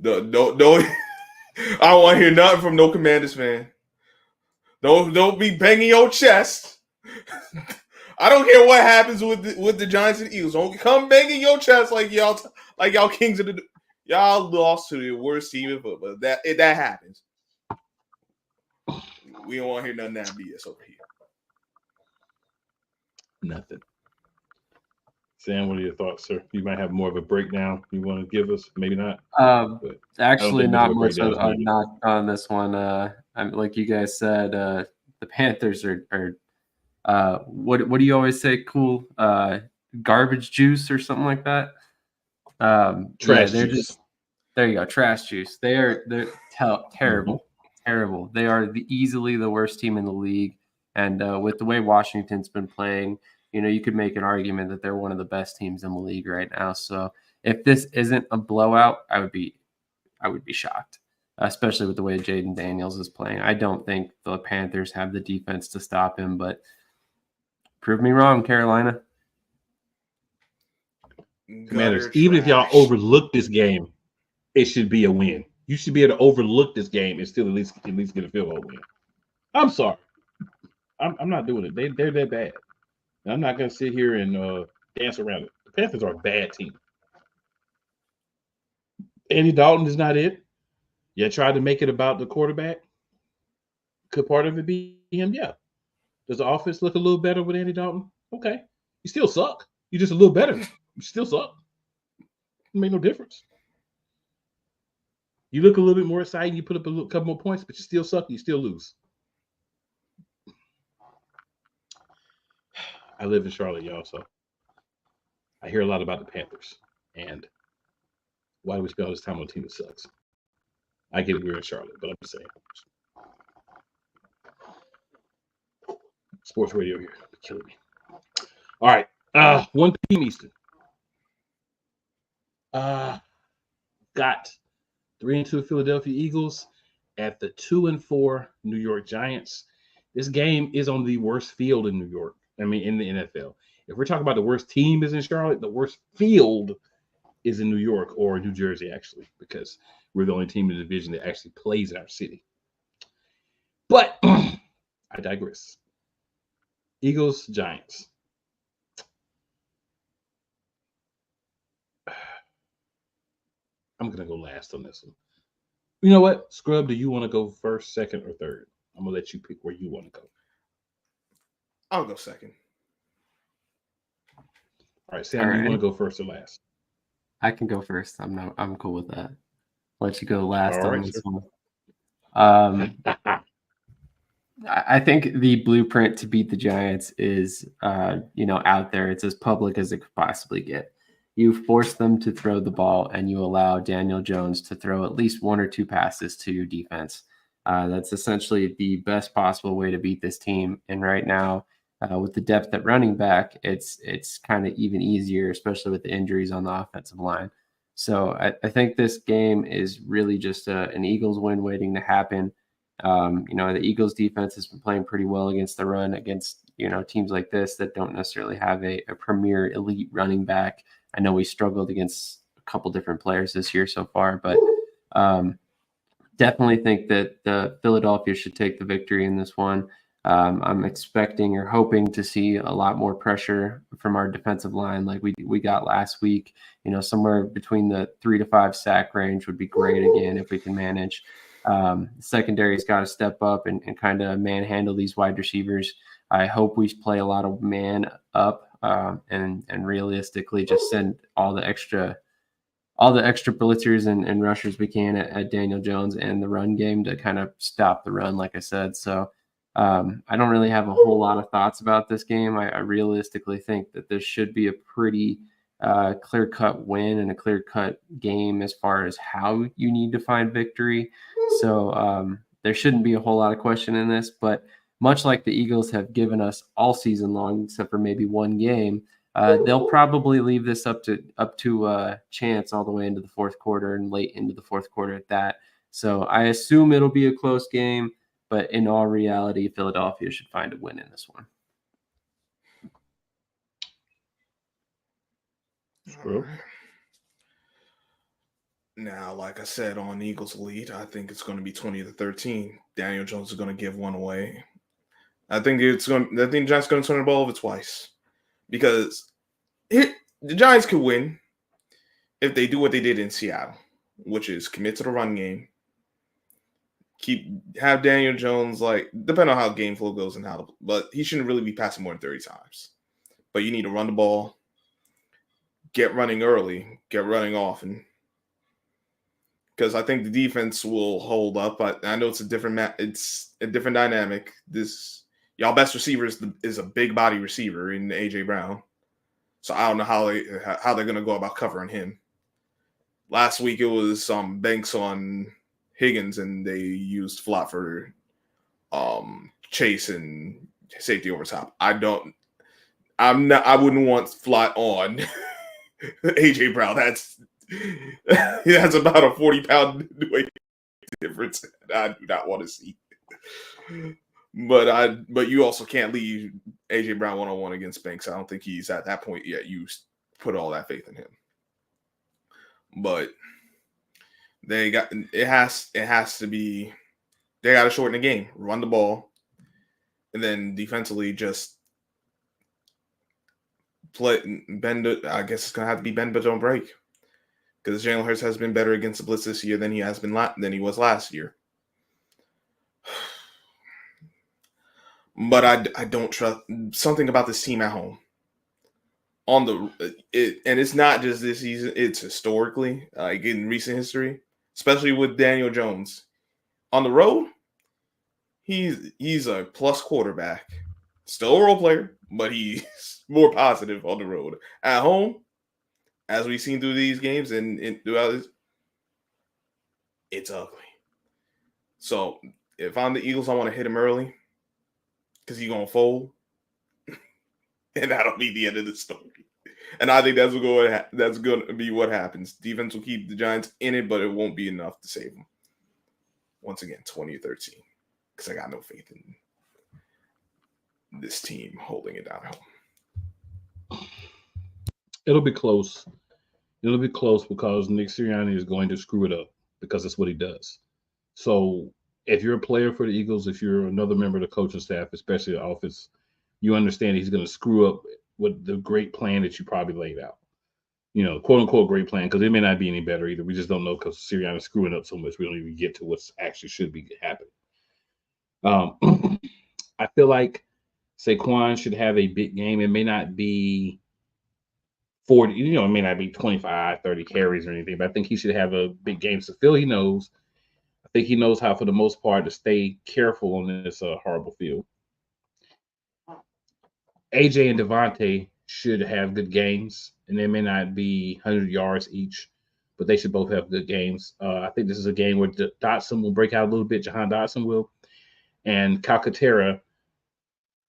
[SPEAKER 3] don't I don't want to hear nothing from no Commanders fan. Don't be banging your chest. I don't care what happens with the Giants and Eagles. Don't come banging your chest like y'all kings of the. Y'all lost to the worst team in football. That happens. We don't want to hear none of that BS over here.
[SPEAKER 1] Nothing. Sam, what are your thoughts, sir? You might have more of a breakdown you want to give us. Maybe not.
[SPEAKER 2] Actually, not much of a knock on this one. Like you guys said, the Panthers are what do you always say? Cool, garbage juice or something like that.
[SPEAKER 1] Trash
[SPEAKER 2] they're
[SPEAKER 1] juice.
[SPEAKER 2] just there. You go, trash juice. They're terrible, terrible. They are easily the worst team in the league, and with the way Washington's been playing, you could make an argument that they're one of the best teams in the league right now. So if this isn't a blowout, I would be shocked, especially with the way Jaden Daniels is playing. I don't think the Panthers have the defense to stop him, but prove me wrong, Carolina.
[SPEAKER 1] Commanders, even if y'all overlook this game, it should be a win. You should be able to overlook this game and still at least get a field goal win. I'm sorry. I'm not doing it. They're that bad. I'm not going to sit here and dance around it. The Panthers are a bad team. Andy Dalton is not it. You tried to make it about the quarterback. Could part of it be him? Yeah. Does the offense look a little better with Andy Dalton? Okay. You still suck. You're just a little better. You still suck. It made no difference. You look a little bit more exciting. You put up a couple more points, but you still suck. You still lose. I live in Charlotte, y'all, so I hear a lot about the Panthers. And why do we spend all this time on a team that sucks? I get it, we're in Charlotte, but I'm just saying. Sports radio here. Killing me. All right. 1 p.m. Eastern. Got 3-2 Philadelphia Eagles at the 2-4 New York Giants. This game is on the worst field in New York. I mean, in the NFL. If we're talking about the worst team is in Charlotte, the worst field is in New York or New Jersey, actually, because we're the only team in the division that actually plays in our city. But I digress. Eagles, Giants. I'm going to go last on this one. You know what? Scrub, do you want to go first, second, or third? I'm going to let you pick where you want to go.
[SPEAKER 3] I'll go second.
[SPEAKER 1] All right, Sam, you want to go first or last?
[SPEAKER 2] I can go first. I'm cool with that. Let you go last
[SPEAKER 1] All
[SPEAKER 2] on
[SPEAKER 1] right,
[SPEAKER 2] this
[SPEAKER 1] sir.
[SPEAKER 2] one. I think the blueprint to beat the Giants is, out there. It's as public as it could possibly get. You force them to throw the ball, and you allow Daniel Jones to throw at least 1 or 2 passes to your defense. That's essentially the best possible way to beat this team. And right now, with the depth at running back, it's kind of even easier, especially with the injuries on the offensive line. So I think this game is really just an Eagles win waiting to happen. The Eagles defense has been playing pretty well against the run, against teams like this that don't necessarily have a premier elite running back I know we struggled against a couple different players this year so far, but definitely think that Philadelphia should take the victory in this one. I'm expecting or hoping to see a lot more pressure from our defensive line like we got last week. Somewhere between the 3 to 5 sack range would be great again if we can manage. Secondary's got to step up and kind of manhandle these wide receivers. I hope we play a lot of man up and realistically just send all the extra blitzers and rushers we can at Daniel Jones and the run game to kind of stop the run, like I said. So I don't really have a whole lot of thoughts about this game. I realistically think that this should be a pretty clear-cut win and a clear-cut game as far as how you need to find victory. So there shouldn't be a whole lot of question in this, but much like the Eagles have given us all season long, except for maybe one game, they'll probably leave this up to chance all the way into the fourth quarter and late into the fourth quarter at that. So I assume it'll be a close game, but in all reality, Philadelphia should find a win in this one.
[SPEAKER 3] Right. Now, like I said on Eagles lead, I think it's going to be 20-13. Daniel Jones is going to give one away. I think Giants going to turn the ball over twice. Because the Giants could win if they do what they did in Seattle, which is commit to the run game. Have Daniel Jones, depending on how game flow goes and but he shouldn't really be passing more than 30 times. But you need to run the ball, get running early, get running often. Because I think the defense will hold up. I know it's a different dynamic. Y'all best receiver is a big body receiver in AJ Brown. So I don't know how they're going to go about covering him. Last week it was Banks on Higgins, and they used flat for Chase and safety over top. I wouldn't want flat on AJ Brown. That's about a 40-pound weight difference. I do not want to see. But you also can't leave AJ Brown one-on-one against Banks. I don't think he's at that point yet. You put all that faith in him. But it has to be, they got to shorten the game, run the ball, and then defensively just bend it. I guess it's gonna have to be bend but don't break, because Jalen Hurts has been better against the blitz this year than he was last year. But I don't trust something about this team at home. And it's not just this season; it's historically, in recent history, especially with Daniel Jones on the road. He's a plus quarterback, still a role player, but he's more positive on the road. At home, as we've seen through these games and throughout this, it's ugly. So if I'm the Eagles, I want to hit him early, because he's going to fold. And that'll be the end of the story. And I think that's going to be what happens. Defense will keep the Giants in it, but it won't be enough to save them. Once again, 20-13. Because I got no faith in this team holding it down at home.
[SPEAKER 1] It'll be close. It'll be close because Nick Sirianni is going to screw it up, because that's what he does. So if you're a player for the Eagles, if you're another member of the coaching staff, especially the office, you understand he's going to screw up with the great plan that you probably laid out. Quote unquote great plan, because it may not be any better either. We just don't know, because Sirianni is screwing up so much. We don't even get to what's actually should be happening. I feel like Saquon should have a big game. It may not be 40, it may not be 25, 30 carries or anything, but I think he should have a big game. So Phil, I think he knows how, for the most part, to stay careful on this horrible field. AJ and Devontae should have good games, and they may not be 100 yards each, but they should both have good games. I think this is a game where Dotson will break out a little bit. Jahan Dotson will. And Calcaterra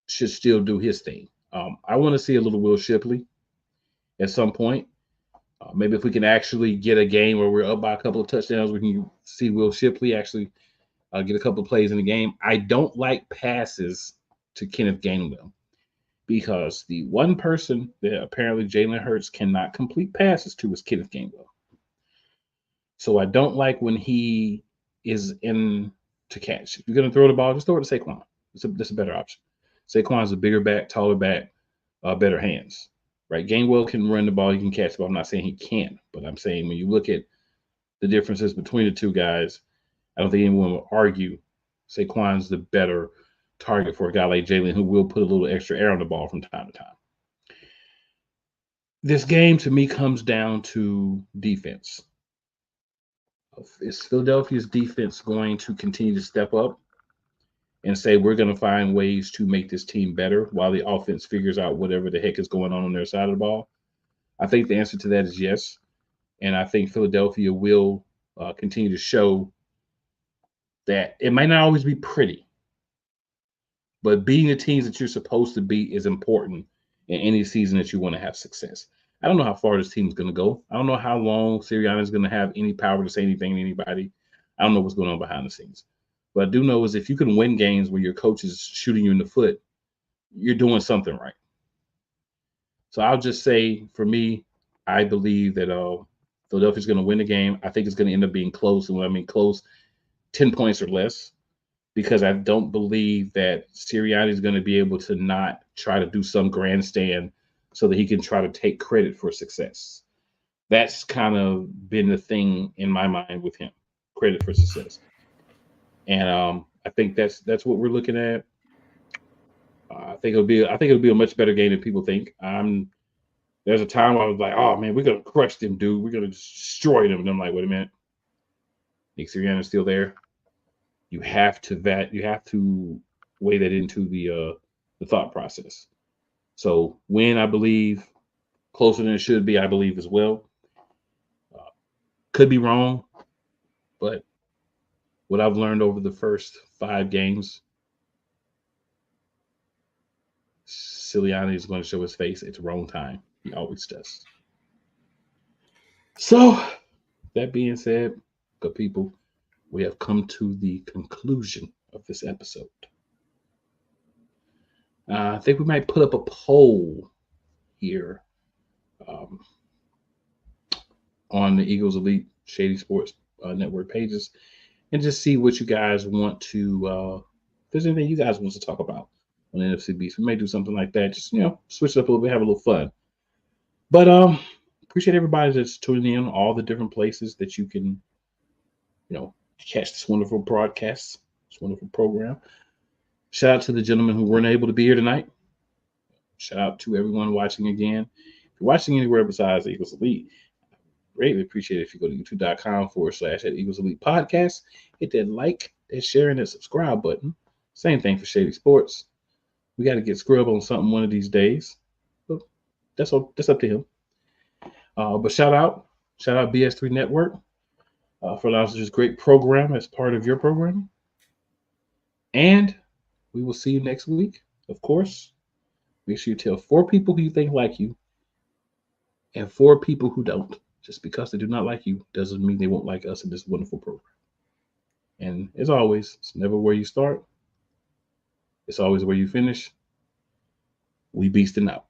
[SPEAKER 1] should still do his thing. I want to see a little Will Shipley at some point. Maybe if we can actually get a game where we're up by a couple of touchdowns, we can see Will Shipley actually get a couple of plays in the game. I don't like passes to Kenneth Gainwell. because the one person that apparently Jalen Hurts cannot complete passes to is Kenneth Gainwell. So I don't like when he is in to catch. If you're going to throw the ball, just throw it to Saquon. That's a better option. Saquon's a bigger back, taller back, better hands. Right? Gainwell can run the ball. He can catch the ball. I'm not saying he can't, but I'm saying when you look at the differences between the two guys, I don't think anyone will argue Saquon's the better target for a guy like Jalen, who will put a little extra air on the ball from time to time. This game, to me, comes down to defense. Is Philadelphia's defense going to continue to step up and say, we're going to find ways to make this team better while the offense figures out whatever the heck is going on their side of the ball? I think the answer to that is yes. And I think Philadelphia will continue to show that it might not always be pretty, but beating the teams that you're supposed to beat is important in any season that you want to have success. I don't know how far this team is going to go. I don't know how long Sirianni is going to have any power to say anything to anybody. I don't know what's going on behind the scenes. What I do know is if you can win games where your coach is shooting you in the foot, you're doing something right. So I'll just say, for me, I believe that Philadelphia's going to win the game. I think it's going to end up being close. And when I mean close, 10 points or less, because I don't believe that Sirianni is going to be able to not try to do some grandstand so that he can try to take credit for success. That's kind of been the thing in my mind with him, credit for success. And I think that's what we're looking at. I think it'll be a much better game than people think. There's a time I was like, oh man, we're gonna crush them, dude. We're gonna destroy them. And I'm like, wait a minute. Nick Sirianni's still there. You have to weigh that into the thought process. So win, I believe, closer than it should be, I believe as well. Could be wrong, but what I've learned over the first 5 games, Sirianni is going to show his face at the wrong time. He always does. So, that being said, good people, we have come to the conclusion of this episode. I think we might put up a poll here on the Eagles Elite Shady Sports Network pages and just see what you guys want to, if there's anything you guys want to talk about on Nfc Beast. We may do something like that. Just, switch it up a little bit, have a little fun. But appreciate everybody that's tuning in, all the different places that you can, catch this wonderful broadcast, this wonderful program. Shout out to the gentlemen who weren't able to be here tonight. Shout out to everyone watching again. If you're watching anywhere besides Eagles Elite, I greatly appreciate it if you go to youtube.com/Eagles Elite Podcast. Hit that like, that share, and that subscribe button. Same thing for Shady Sports. We got to get Scrub on something one of these days. But that's up to him. But shout out BS3 Network for allowing us this great program as part of your program. And we will see you next week. Of course, make sure you tell 4 people who you think like you and 4 people who don't. Just because they do not like you doesn't mean they won't like us in this wonderful program. And as always, it's never where you start. It's always where you finish. We beastin' out.